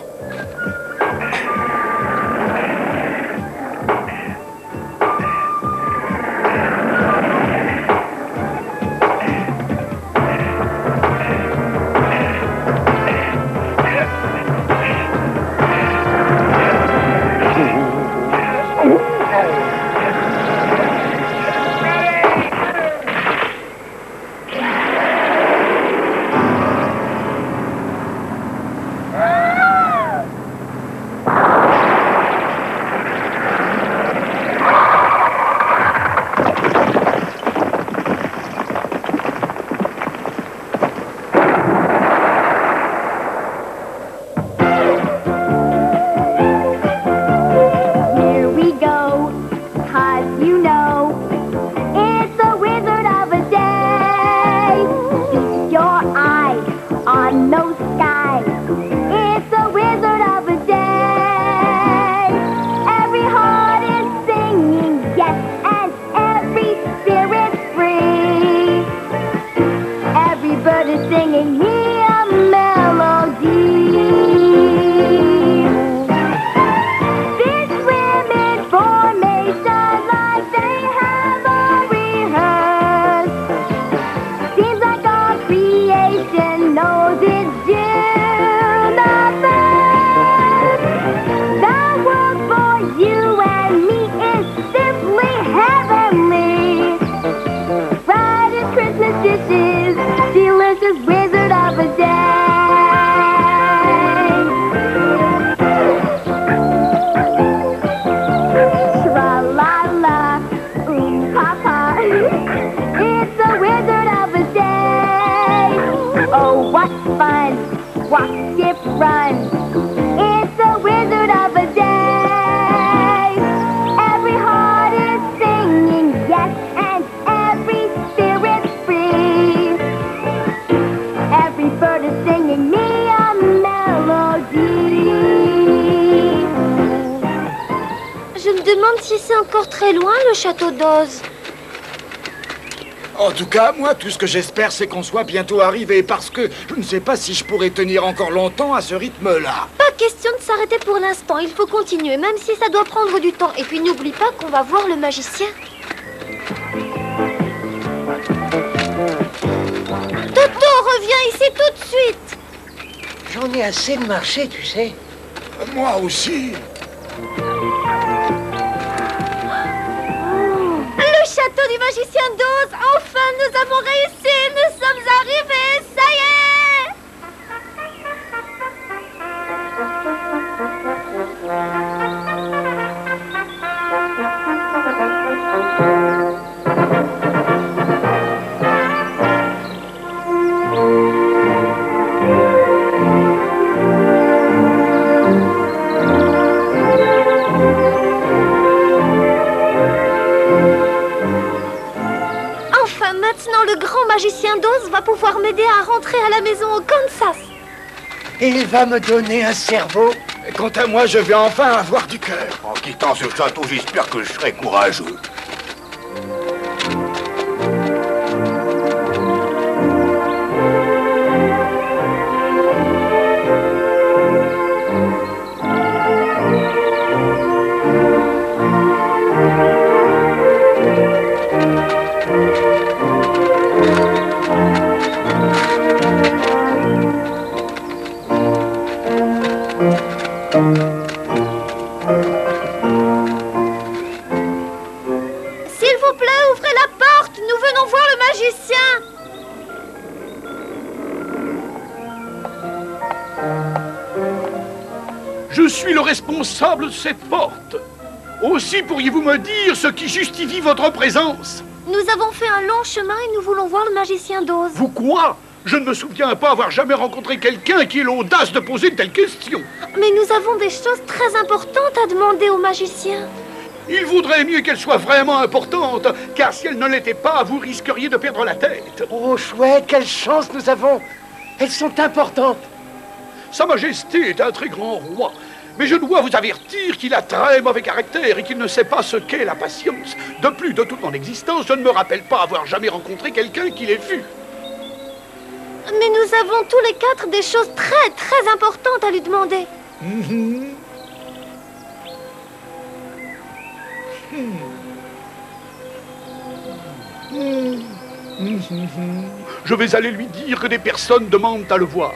Si c'est encore très loin, le château d'Oz. En tout cas, moi, tout ce que j'espère, c'est qu'on soit bientôt arrivé, parce que je ne sais pas si je pourrais tenir encore longtemps à ce rythme-là. Pas question de s'arrêter pour l'instant, il faut continuer, même si ça doit prendre du temps. Et puis n'oublie pas qu'on va voir le magicien. Toto, reviens ici tout de suite. J'en ai assez de marcher, tu sais. Moi aussi. Le château du magicien d'Oz, enfin nous avons réussi, nous sommes arrivés, ça y est! Maintenant, le grand magicien d'Oz va pouvoir m'aider à rentrer à la maison au Kansas. Et il va me donner un cerveau. Et quant à moi, je vais enfin avoir du cœur. En quittant ce château, j'espère que je serai courageux. S'il vous plaît, ouvrez la porte, nous venons voir le magicien. Je suis le responsable de cette porte. Aussi pourriez-vous me dire ce qui justifie votre présence? Nous avons fait un long chemin et nous voulons voir le magicien d'Oz. Vous quoi? Je ne me souviens pas avoir jamais rencontré quelqu'un qui ait l'audace de poser une telle question. Mais nous avons des choses très importantes à demander au magicien. Il vaudrait mieux qu'elle soit vraiment importante, car si elle ne l'était pas, vous risqueriez de perdre la tête. Oh, chouette, quelle chance nous avons. Elles sont importantes. Sa Majesté est un très grand roi, Mais je dois vous avertir qu'il a très mauvais caractère et qu'il ne sait pas ce qu'est la patience. De plus, de toute mon existence, je ne me rappelle pas avoir jamais rencontré quelqu'un qui l'ait vu. Mais nous avons tous les quatre des choses très, très importantes à lui demander. Je vais aller lui dire que des personnes demandent à le voir.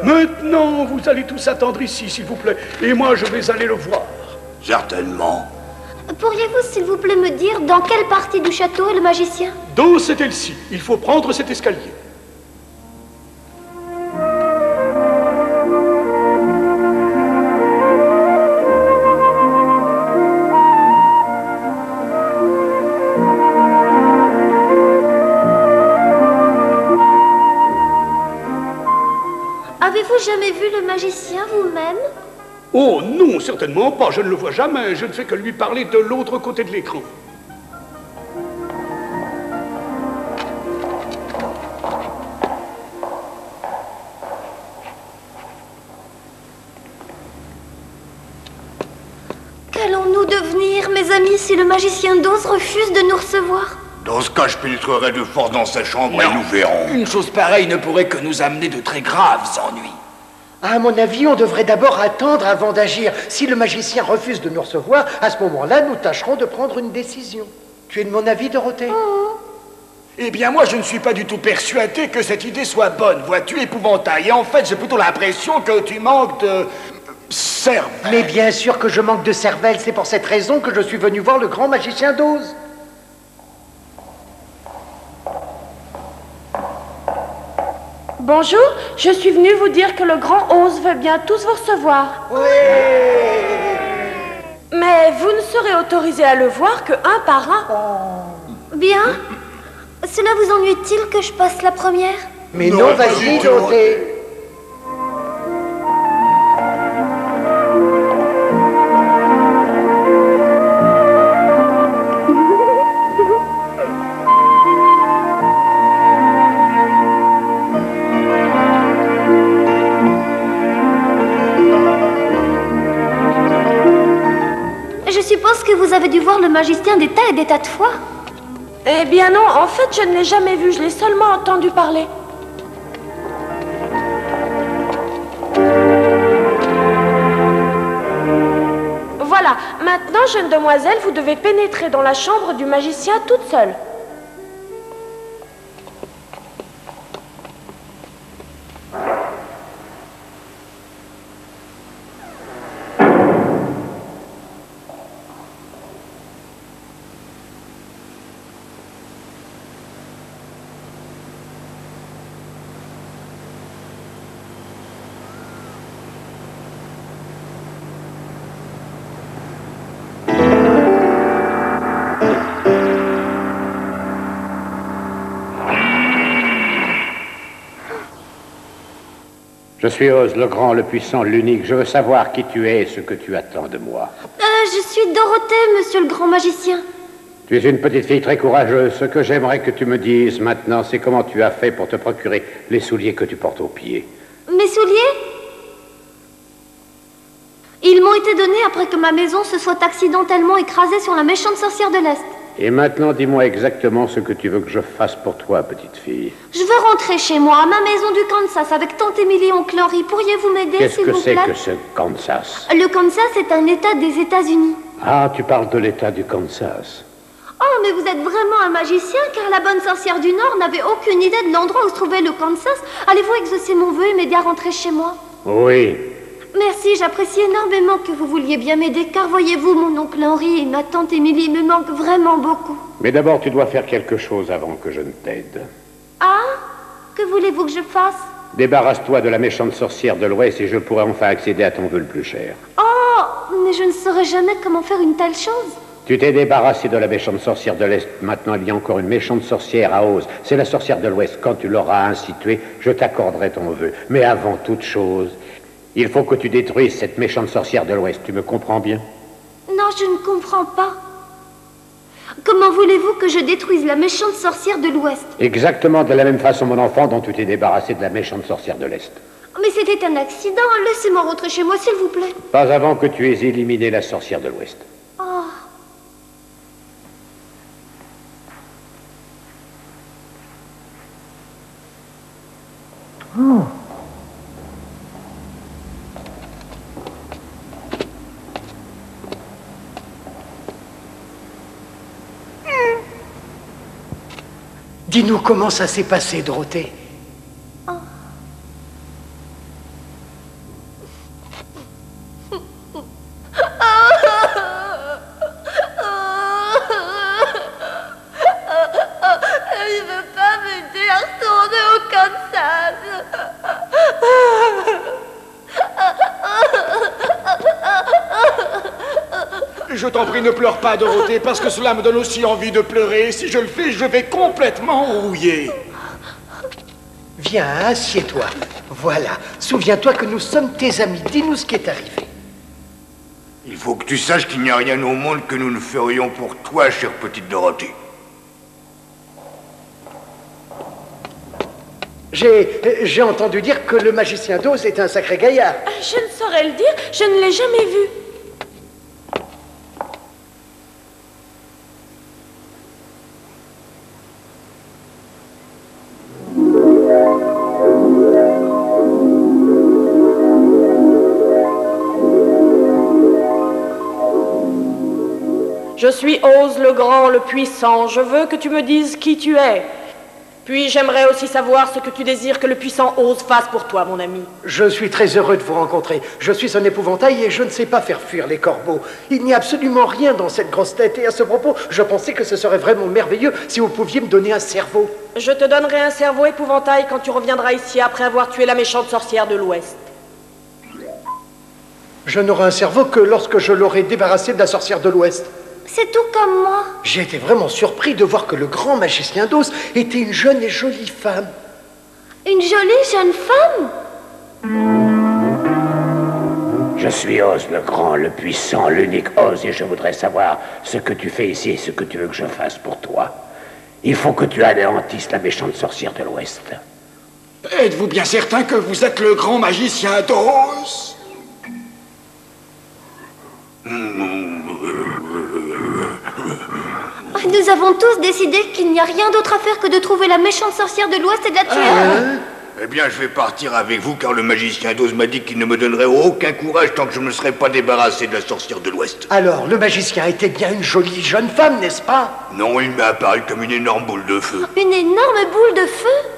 Maintenant, vous allez tous attendre ici, s'il vous plaît. Et moi, je vais aller le voir. Certainement. Pourriez-vous, s'il vous plaît, me dire dans quelle partie du château est le magicien? Dans cette aile-ci, il faut prendre cet escalier. Avez-vous jamais vu le magicien vous-même? Oh non, certainement pas, je ne le vois jamais. Je ne fais que lui parler de l'autre côté de l'écran. Qu'allons-nous devenir, mes amis, si le magicien d'Oz refuse de nous recevoir? Dans ce cas, je pénétrerai de force dans sa chambre et nous verrons. Une chose pareille ne pourrait que nous amener de très graves ennuis. À mon avis, on devrait d'abord attendre avant d'agir. Si le magicien refuse de nous recevoir, à ce moment-là, nous tâcherons de prendre une décision. Tu es de mon avis, Dorothée? Eh bien, moi, je ne suis pas du tout persuadé que cette idée soit bonne. Vois-tu, épouvantail. Et en fait, j'ai plutôt l'impression que tu manques de... cervelle. Mais bien sûr que je manque de cervelle. C'est pour cette raison que je suis venu voir le grand magicien d'Oz. Bonjour, je suis venue vous dire que le grand Oz veut bien tous vous recevoir. Oui. Mais vous ne serez autorisé à le voir que un par un. Bien. Cela vous ennuie-t-il que je passe la première? Mais non, vas-y, Dorothée. Je suppose que vous avez dû voir le magicien des tas et des tas de fois. Eh bien non, en fait, je ne l'ai jamais vu, je l'ai seulement entendu parler. Voilà, maintenant, jeune demoiselle, vous devez pénétrer dans la chambre du magicien toute seule. Je suis Oz, le grand, le puissant, l'unique. Je veux savoir qui tu es et ce que tu attends de moi. Je suis Dorothée, monsieur le grand magicien. Tu es une petite fille très courageuse. Ce que j'aimerais que tu me dises maintenant, c'est comment tu as fait pour te procurer les souliers que tu portes aux pieds. Mes souliers? Ils m'ont été donnés après que ma maison se soit accidentellement écrasée sur la méchante sorcière de l'Est. Et maintenant, dis-moi exactement ce que tu veux que je fasse pour toi, petite fille. Je veux rentrer chez moi, à ma maison du Kansas, avec tante Émilie et oncle Henry. Pourriez-vous m'aider, s'il vous plaît? Qu'est-ce que c'est que ce Kansas? Le Kansas est un État des États-Unis. Ah, tu parles de l'État du Kansas. Oh, mais vous êtes vraiment un magicien, car la bonne sorcière du Nord n'avait aucune idée de l'endroit où se trouvait le Kansas. Allez-vous exaucer mon vœu et m'aider à rentrer chez moi? Oui. Merci, j'apprécie énormément que vous vouliez bien m'aider, car voyez-vous, mon oncle Henri et ma tante Émilie me manquent vraiment beaucoup. Mais d'abord, tu dois faire quelque chose avant que je ne t'aide. Ah? Que voulez-vous que je fasse? Débarrasse-toi de la méchante sorcière de l'Ouest et je pourrai enfin accéder à ton vœu le plus cher. Oh, mais je ne saurais jamais comment faire une telle chose. Tu t'es débarrassé de la méchante sorcière de l'Est. Maintenant, il y a encore une méchante sorcière à Oz. C'est la sorcière de l'Ouest. Quand tu l'auras ainsi tuée, je t'accorderai ton vœu. Mais avant toute chose, il faut que tu détruises cette méchante sorcière de l'Ouest. Tu me comprends bien? Non, je ne comprends pas. Comment voulez-vous que je détruise la méchante sorcière de l'Ouest? Exactement de la même façon, mon enfant, dont tu t'es débarrassé de la méchante sorcière de l'Est. Mais c'était un accident. Laissez-moi rentrer chez moi, s'il vous plaît. Pas avant que tu aies éliminé la sorcière de l'Ouest. Oh. Oh. Dis-nous comment ça s'est passé, Dorothée. Oh. Il ne veut pas m'aider à retourner au Kansas. Je t'en prie, ne pleure pas, Dorothée, parce que cela me donne aussi envie de pleurer. Si je le fais, je vais complètement rouiller. Viens, assieds-toi. Voilà. Souviens-toi que nous sommes tes amis. Dis-nous ce qui est arrivé. Il faut que tu saches qu'il n'y a rien au monde que nous ne ferions pour toi, chère petite Dorothée. J'ai entendu dire que le magicien d'Oz est un sacré gaillard. Je ne saurais le dire, je ne l'ai jamais vu. Je suis Oz le Grand, le Puissant. Je veux que tu me dises qui tu es. Puis j'aimerais aussi savoir ce que tu désires que le puissant Oz fasse pour toi, mon ami. Je suis très heureux de vous rencontrer. Je suis un épouvantail et je ne sais pas faire fuir les corbeaux. Il n'y a absolument rien dans cette grosse tête. Et à ce propos, je pensais que ce serait vraiment merveilleux si vous pouviez me donner un cerveau. Je te donnerai un cerveau épouvantail quand tu reviendras ici après avoir tué la méchante sorcière de l'Ouest. Je n'aurai un cerveau que lorsque je l'aurai débarrassé de la sorcière de l'Ouest. C'est tout comme moi. J'ai été vraiment surpris de voir que le grand magicien d'Oz était une jeune et jolie femme. Une jolie jeune femme? Je suis Oz le Grand, le Puissant, l'unique Oz, et je voudrais savoir ce que tu fais ici et ce que tu veux que je fasse pour toi. Il faut que tu anéantisses la méchante sorcière de l'Ouest. Êtes-vous bien certain que vous êtes le grand magicien d'Oz? Nous avons tous décidé qu'il n'y a rien d'autre à faire que de trouver la méchante sorcière de l'Ouest et de la tuer. Eh bien, je vais partir avec vous, car le magicien d'Oz m'a dit qu'il ne me donnerait aucun courage tant que je ne me serais pas débarrassé de la sorcière de l'Ouest. Alors, le magicien était bien une jolie jeune femme, n'est-ce pas? Non, il m'est apparu comme une énorme boule de feu. Une énorme boule de feu?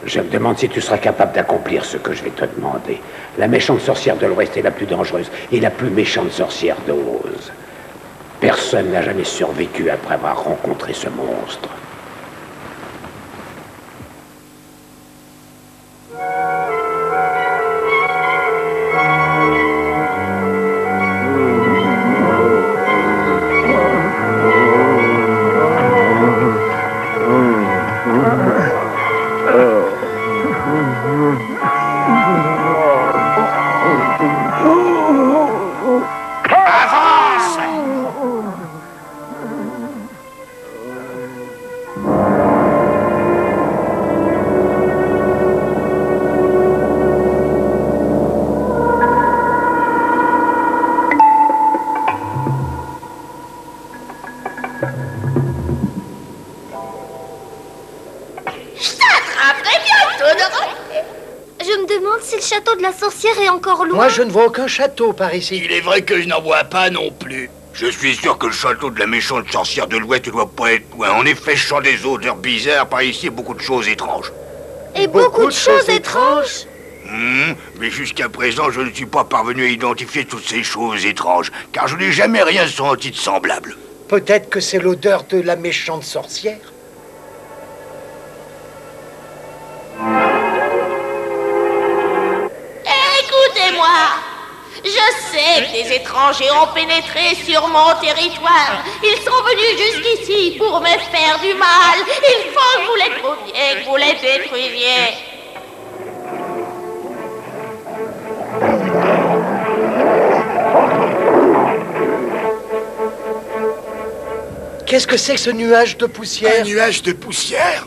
Je me demande si tu seras capable d'accomplir ce que je vais te demander. La méchante sorcière de l'Ouest est la plus dangereuse et la plus méchante sorcière d'Oz. Personne n'a jamais survécu après avoir rencontré ce monstre. Je me demande si le château de la sorcière est encore loin. Moi, je ne vois aucun château par ici. Il est vrai que je n'en vois pas non plus. Je suis sûr que le château de la méchante sorcière de l'Ouest ne doit pas être loin. En effet, je sens des odeurs bizarres par ici, beaucoup de choses étranges. Et beaucoup de choses étranges. Mais jusqu'à présent, je ne suis pas parvenu à identifier toutes ces choses étranges, car je n'ai jamais rien senti de semblable. Peut-être que c'est l'odeur de la méchante sorcière. Écoutez-moi. Je sais que des étrangers ont pénétré sur mon territoire. Ils sont venus jusqu'ici pour me faire du mal. Il faut que vous les trouviez, que vous les détruisiez. Qu'est-ce que c'est que ce nuage de poussière? Un nuage de poussière?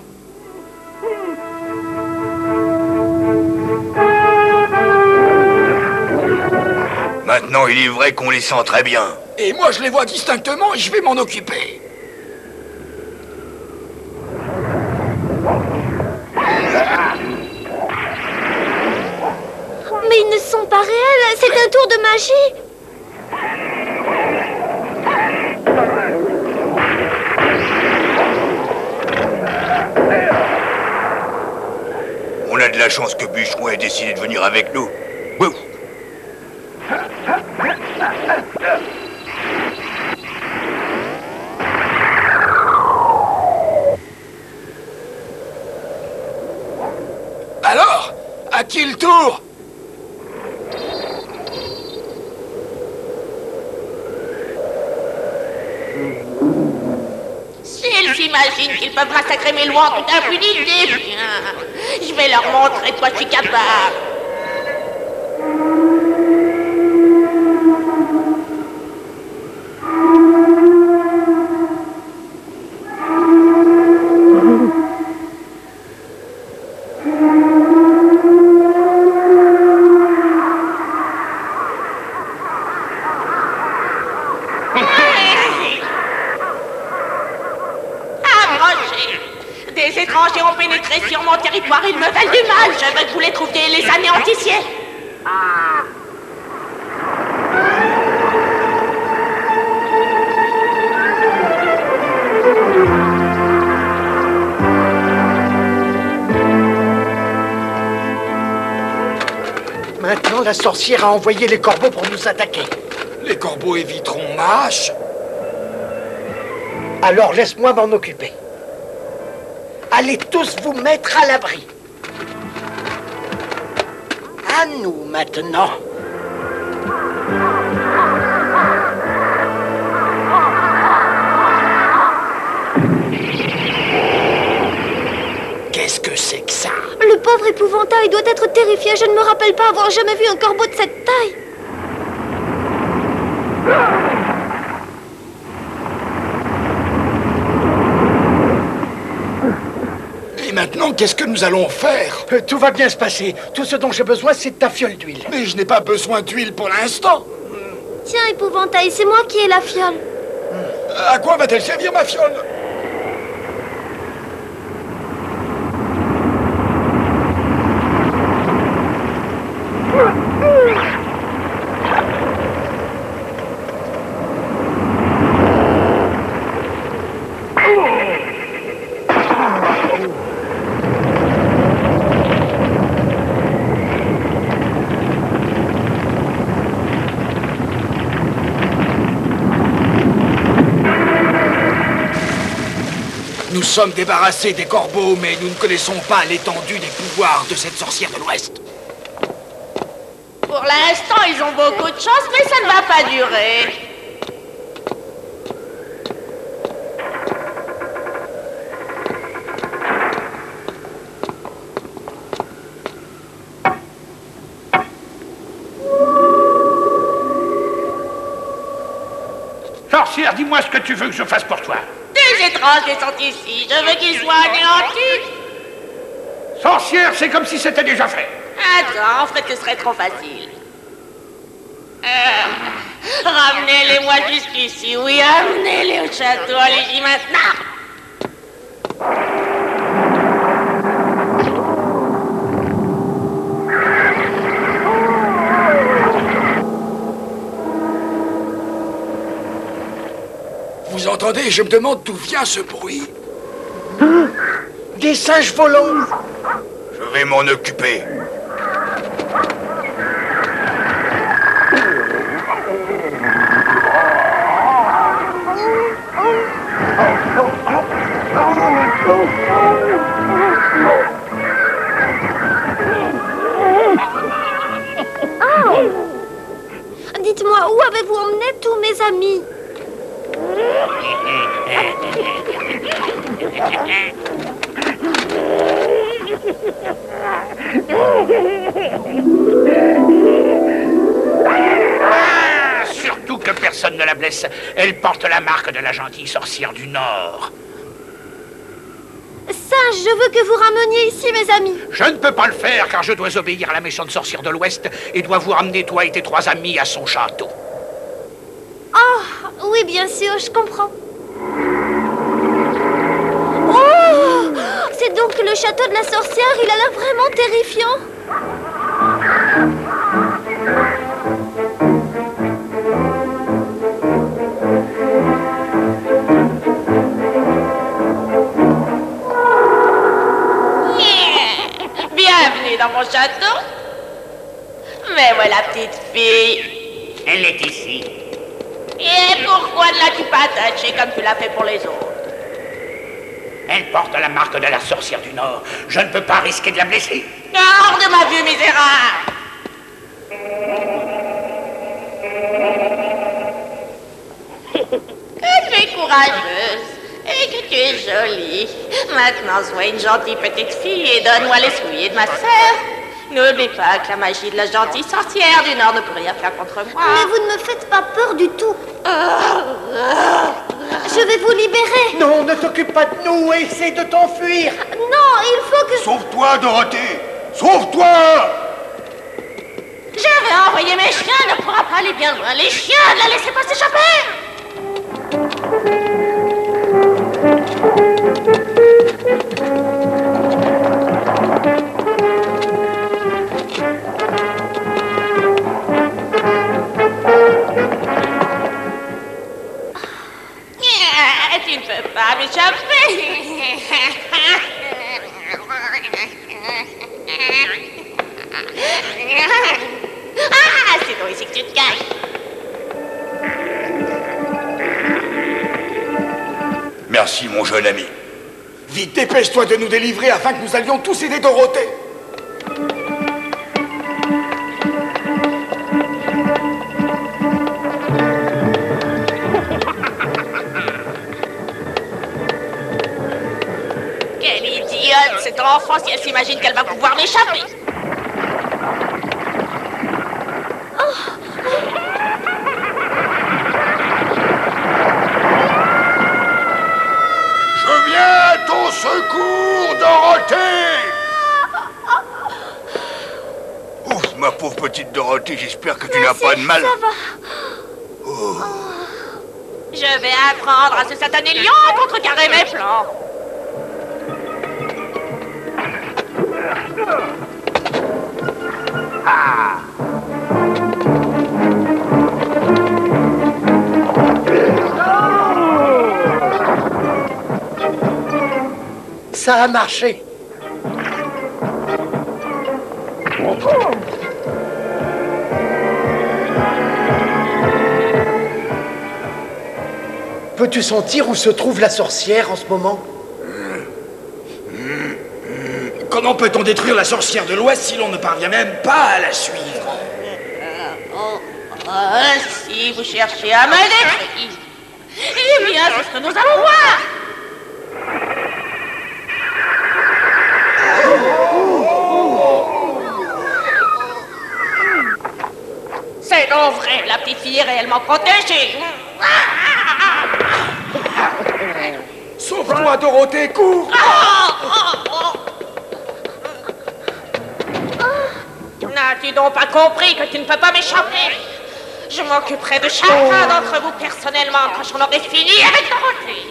Maintenant, il est vrai qu'on les sent très bien. Et moi, je les vois distinctement et je vais m'en occuper. Mais ils ne sont pas réels, c'est un tour de magie. On a de la chance que Bûcheron ait décidé de venir avec nous. Wouf. Alors, à qui le tour? S'ils s'imaginent qu'ils peuvent massacrer mes lois en toute impunité, bien, je vais leur montrer de quoi je suis capable. Des étrangers ont pénétré sur mon territoire, ils me veulent du mal. Je veux que vous les trouviez et les anéantissiez. Maintenant, la sorcière a envoyé les corbeaux pour nous attaquer. Les corbeaux éviteront ma hache. Alors laisse-moi m'en occuper. Allez tous vous mettre à l'abri. À nous maintenant. Qu'est-ce que c'est que ça? Le pauvre épouvantail doit être terrifié. Je ne me rappelle pas avoir jamais vu un corbeau de cette taille. Et maintenant, qu'est-ce que nous allons faire? Tout va bien se passer. Tout ce dont j'ai besoin, c'est de ta fiole d'huile. Mais je n'ai pas besoin d'huile pour l'instant. Tiens, épouvantail, c'est moi qui ai la fiole. À quoi va-t-elle servir, ma fiole? Nous sommes débarrassés des corbeaux, mais nous ne connaissons pas l'étendue des pouvoirs de cette sorcière de l'Ouest. Pour l'instant, ils ont beaucoup de chance, mais ça ne va pas durer. Sorcière, dis-moi ce que tu veux que je fasse pour toi. Des étrangers sont ici, je veux qu'ils soient anéantis. Sorcière, c'est comme si c'était déjà fait. Attends, Fred, que ce serait trop facile. Ramenez-les-moi jusqu'ici, oui, amenez-les au château, allez-y maintenant. entendez? Je me demande d'où vient ce bruit. Des singes volants. Je vais m'en occuper. Dites-moi, où avez-vous emmené tous mes amis? Surtout que personne ne la blesse. Elle porte la marque de la gentille sorcière du Nord. Singe, je veux que vous rameniez ici mes amis. Je ne peux pas le faire car je dois obéir à la méchante sorcière de l'Ouest et dois vous ramener toi et tes 3 amis à son château. Oh, oui, bien sûr, je comprends. Oh, c'est donc le château de la sorcière, il a l'air vraiment terrifiant. Bienvenue dans mon château. Mais voilà, petite fille. Elle est ici. Et pourquoi ne l'as-tu pas attachée comme tu l'as fait pour les autres? Elle porte la marque de la sorcière du Nord. Je ne peux pas risquer de la blesser. Hors de ma vue, misérable! Que tu es courageuse et que tu es jolie. Maintenant, sois une gentille petite fille et donne-moi les souliers de ma sœur. N'oublie pas que la magie de la gentille sorcière du Nord ne peut rien faire contre moi. Mais vous ne me faites pas peur du tout. Je vais vous libérer. Non, ne t'occupe pas de nous, essaie de t'enfuir. Non, il faut que... Sauve-toi, Dorothée! Sauve-toi! Je vais envoyer mes chiens, elle ne pourra pas aller bien loin. Les chiens, ne la laissez pas s'échapper. Tu ne peux pas m'échapper. Ah, c'est donc ici que tu te caches. Merci, mon jeune ami. Vite, dépêche-toi de nous délivrer afin que nous allions tous aider Dorothée. Quelle idiote, cette enfant, si elle s'imagine qu'elle va pouvoir m'échapper. Je viens à ton secours, Dorothée! Ouf, ma pauvre petite Dorothée, j'espère que tu n'as pas de mal. Ça va. Oh. Je vais apprendre à ce satané lion à contrecarrer mes plans. Ah! Ça a marché. Peux-tu sentir où se trouve la sorcière en ce moment? Comment peut-on détruire la sorcière de l'Ouest si l'on ne parvient même pas à la suivre? Si vous cherchez à me détruire, eh bien, c'est ce que nous allons voir. C'est donc vrai, la petite fille est réellement protégée. Sauve-toi, Dorothée, cours! N'as-tu donc pas compris que tu ne peux pas m'échapper? Je m'occuperai de chacun d'entre vous personnellement quand j'en aurai fini avec Dorothée.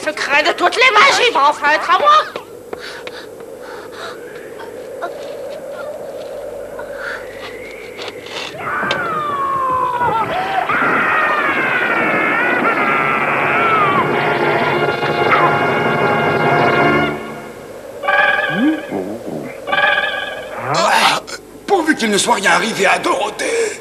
secret de toutes les magies va enfin être à moi. Pourvu qu'il ne soit rien arrivé à Dorothée.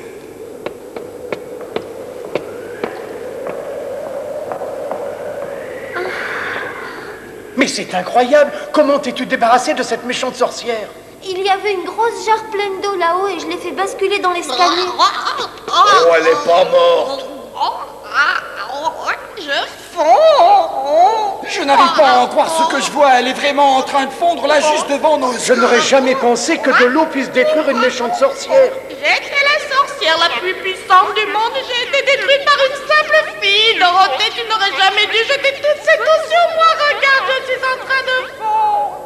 Mais c'est incroyable! Comment t'es-tu débarrassé de cette méchante sorcière? Il y avait une grosse jarre pleine d'eau là-haut et je l'ai fait basculer dans l'escalier. Oh, elle est pas morte. Je fonds. Je n'arrive pas à en croire ce que je vois. Elle est vraiment en train de fondre là, juste devant nos... Je n'aurais jamais pensé que de l'eau puisse détruire une méchante sorcière. J'étais la sorcière la plus puissante du monde et j'ai été détruite par une simple fille. Dorothée, tu n'aurais jamais dû jeter toute cette eau sur moi. Regarde, je suis en train de fondre.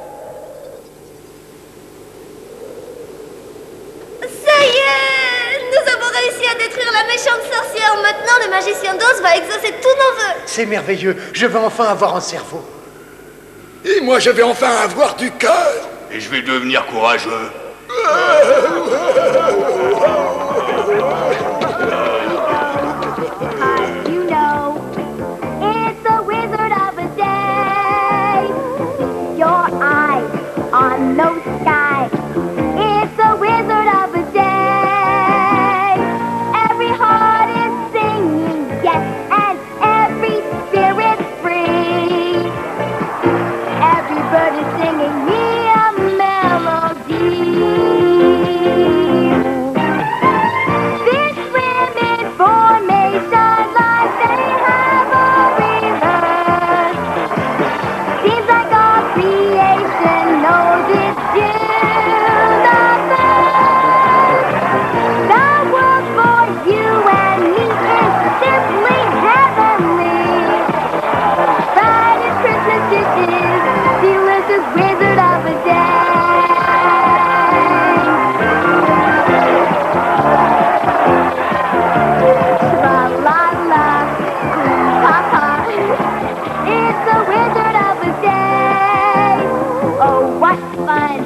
Ça y est! Nous avons réussi à détruire la méchante sorcière. Maintenant, le magicien d'Oz va exaucer tous nos vœux. C'est merveilleux. Je vais enfin avoir un cerveau. Et moi, je vais enfin avoir du cœur. Et je vais devenir courageux. You know, it's the Wizard of a Day. Your eyes on no sky. It's the Wizard of a Day. Every heart is singing yes, and every spirit free. Every bird is singing me a melody. Fish swim in formation like they have a river. Seems like all creation knows its universe. The world for you and me is simply heavenly. Fried in Christmas dishes, delicious Wizard of a Day. Tra-la-la, pa-pa. It's the Wizard of a Day. Oh, what fun!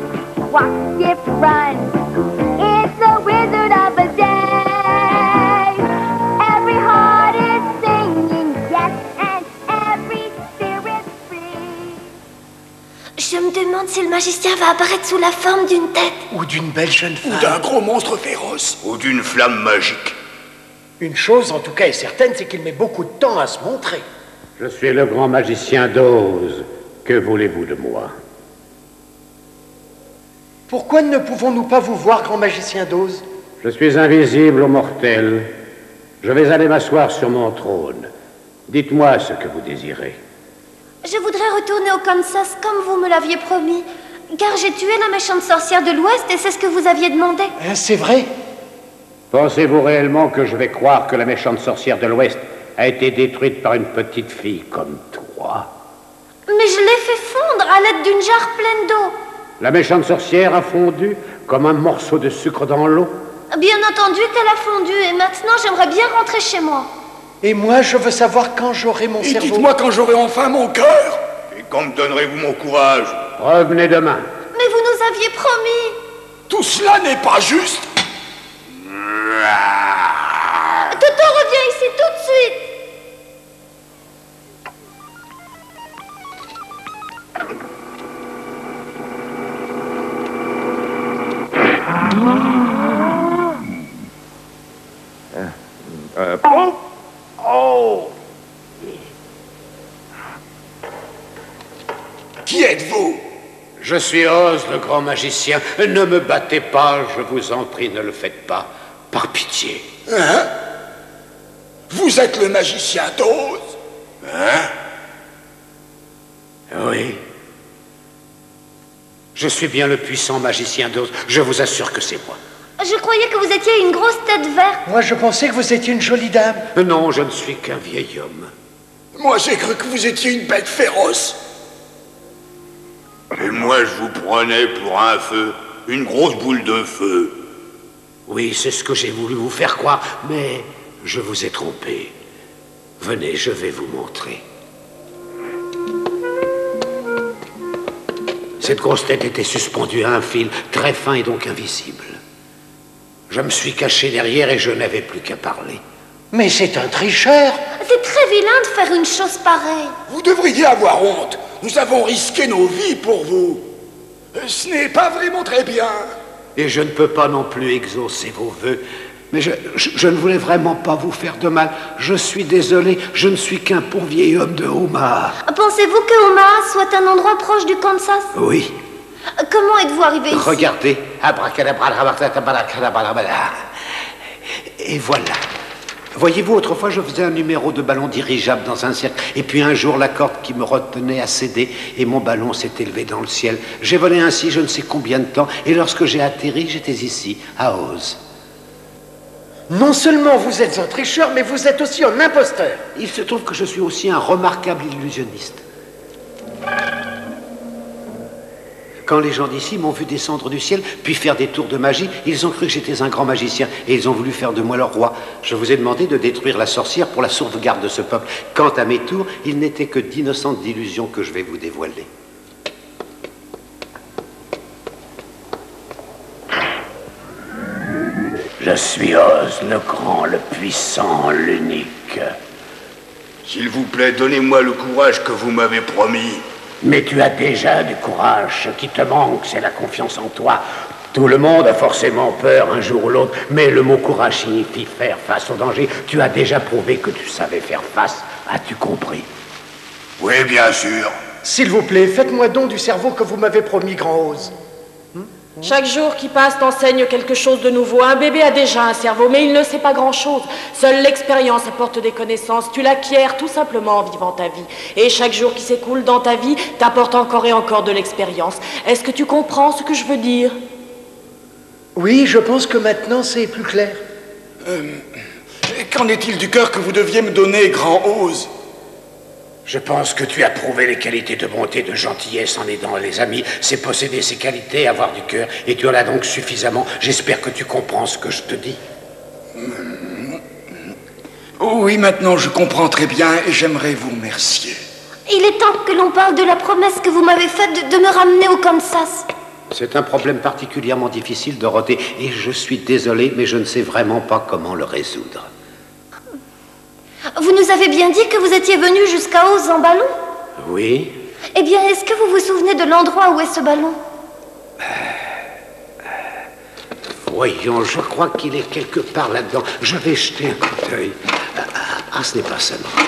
Walk, skip, run. It's the Wizard of a Day. Every heart is singing yes, and every spirit free. Je me demande si le magicien va apparaître sous la forme d'une tête. Ou d'une belle jeune Ou femme. d'un gros monstre féroce. Ou d'une flamme magique. Une chose, en tout cas, est certaine, c'est qu'il met beaucoup de temps à se montrer. Je suis le grand magicien d'Oz. Que voulez-vous de moi? Pourquoi ne pouvons-nous pas vous voir, grand magicien d'Oz? Je suis invisible aux mortels. Je vais aller m'asseoir sur mon trône. Dites-moi ce que vous désirez. Je voudrais retourner au Kansas comme vous me l'aviez promis. Car j'ai tué la méchante sorcière de l'Ouest et c'est ce que vous aviez demandé. C'est vrai? Pensez-vous réellement que je vais croire que la méchante sorcière de l'Ouest a été détruite par une petite fille comme toi? Mais je l'ai fait fondre à l'aide d'une jarre pleine d'eau. La méchante sorcière a fondu comme un morceau de sucre dans l'eau? Bien entendu qu'elle a fondu et maintenant j'aimerais bien rentrer chez moi. Et moi, je veux savoir quand j'aurai mon Et cerveau. dites-moi quand j'aurai enfin mon cœur. Et quand me donnerez-vous mon courage? Revenez demain. Mais vous nous aviez promis. Tout cela n'est pas juste. Toto revient ici tout de suite. Qui êtes-vous? Je suis Oz, le grand magicien. Ne me battez pas, je vous en prie, ne le faites pas. Par pitié. Hein? Vous êtes le magicien d'Oz? Hein? Oui. Je suis bien le puissant magicien d'Oz. Je vous assure que c'est moi. Je croyais que vous étiez une grosse tête verte. Moi, je pensais que vous étiez une jolie dame. Non, je ne suis qu'un vieil homme. Moi, j'ai cru que vous étiez une bête féroce. Et moi, je vous prenais pour un feu. Une grosse boule de feu. Oui, c'est ce que j'ai voulu vous faire croire, mais je vous ai trompé. Venez, je vais vous montrer. Cette grosse tête était suspendue à un fil, très fin et donc invisible. Je me suis caché derrière et je n'avais plus qu'à parler. Mais c'est un tricheur. C'est très vilain de faire une chose pareille. Vous devriez avoir honte. Nous avons risqué nos vies pour vous. Ce n'est pas vraiment très bien. Et je ne peux pas non plus exaucer vos vœux. Mais je ne voulais vraiment pas vous faire de mal. Je suis désolé, je ne suis qu'un pauvre vieil homme de Omaha. Pensez-vous que Omaha soit un endroit proche du Kansas? Oui. Comment êtes-vous arrivé ici? Regardez. Et voilà. Voyez-vous, autrefois, je faisais un numéro de ballon dirigeable dans un cirque. Et puis un jour, la corde qui me retenait a cédé et mon ballon s'est élevé dans le ciel. J'ai volé ainsi je ne sais combien de temps. Et lorsque j'ai atterri, j'étais ici, à Oz. Non seulement vous êtes un tricheur, mais vous êtes aussi un imposteur. Il se trouve que je suis aussi un remarquable illusionniste. Quand les gens d'ici m'ont vu descendre du ciel, puis faire des tours de magie, ils ont cru que j'étais un grand magicien et ils ont voulu faire de moi leur roi. Je vous ai demandé de détruire la sorcière pour la sauvegarde de ce peuple. Quant à mes tours, ils n'étaient que d'innocentes illusions que je vais vous dévoiler. Je suis Oz, le grand, le puissant, l'unique. S'il vous plaît, donnez-moi le courage que vous m'avez promis. Mais tu as déjà du courage. Ce qui te manque, c'est la confiance en toi. Tout le monde a forcément peur un jour ou l'autre, mais le mot courage signifie faire face au danger. Tu as déjà prouvé que tu savais faire face. As-tu compris? Oui, bien sûr. S'il vous plaît, faites-moi don du cerveau que vous m'avez promis, Grand Oz. Chaque jour qui passe t'enseigne quelque chose de nouveau. Un bébé a déjà un cerveau, mais il ne sait pas grand-chose. Seule l'expérience apporte des connaissances. Tu l'acquiers tout simplement en vivant ta vie. Et chaque jour qui s'écoule dans ta vie t'apporte encore et encore de l'expérience. Est-ce que tu comprends ce que je veux dire? Oui, je pense que maintenant c'est plus clair. Qu'en est-il du cœur que vous deviez me donner, Grand Oz? Je pense que tu as prouvé les qualités de bonté, de gentillesse en aidant les amis. C'est posséder ces qualités, avoir du cœur. Et tu en as donc suffisamment. J'espère que tu comprends ce que je te dis. Oui, maintenant je comprends très bien et j'aimerais vous remercier. Il est temps que l'on parle de la promesse que vous m'avez faite de me ramener au Kansas. C'est un problème particulièrement difficile, Dorothée. Et je suis désolé, mais je ne sais vraiment pas comment le résoudre. Vous nous avez bien dit que vous étiez venu jusqu'à Oz en ballon? Oui. Eh bien, est-ce que vous vous souvenez de l'endroit où est ce ballon? Voyons, je crois qu'il est quelque part là-dedans. Je vais jeter un coup d'œil. Ah, ce n'est pas ça, non.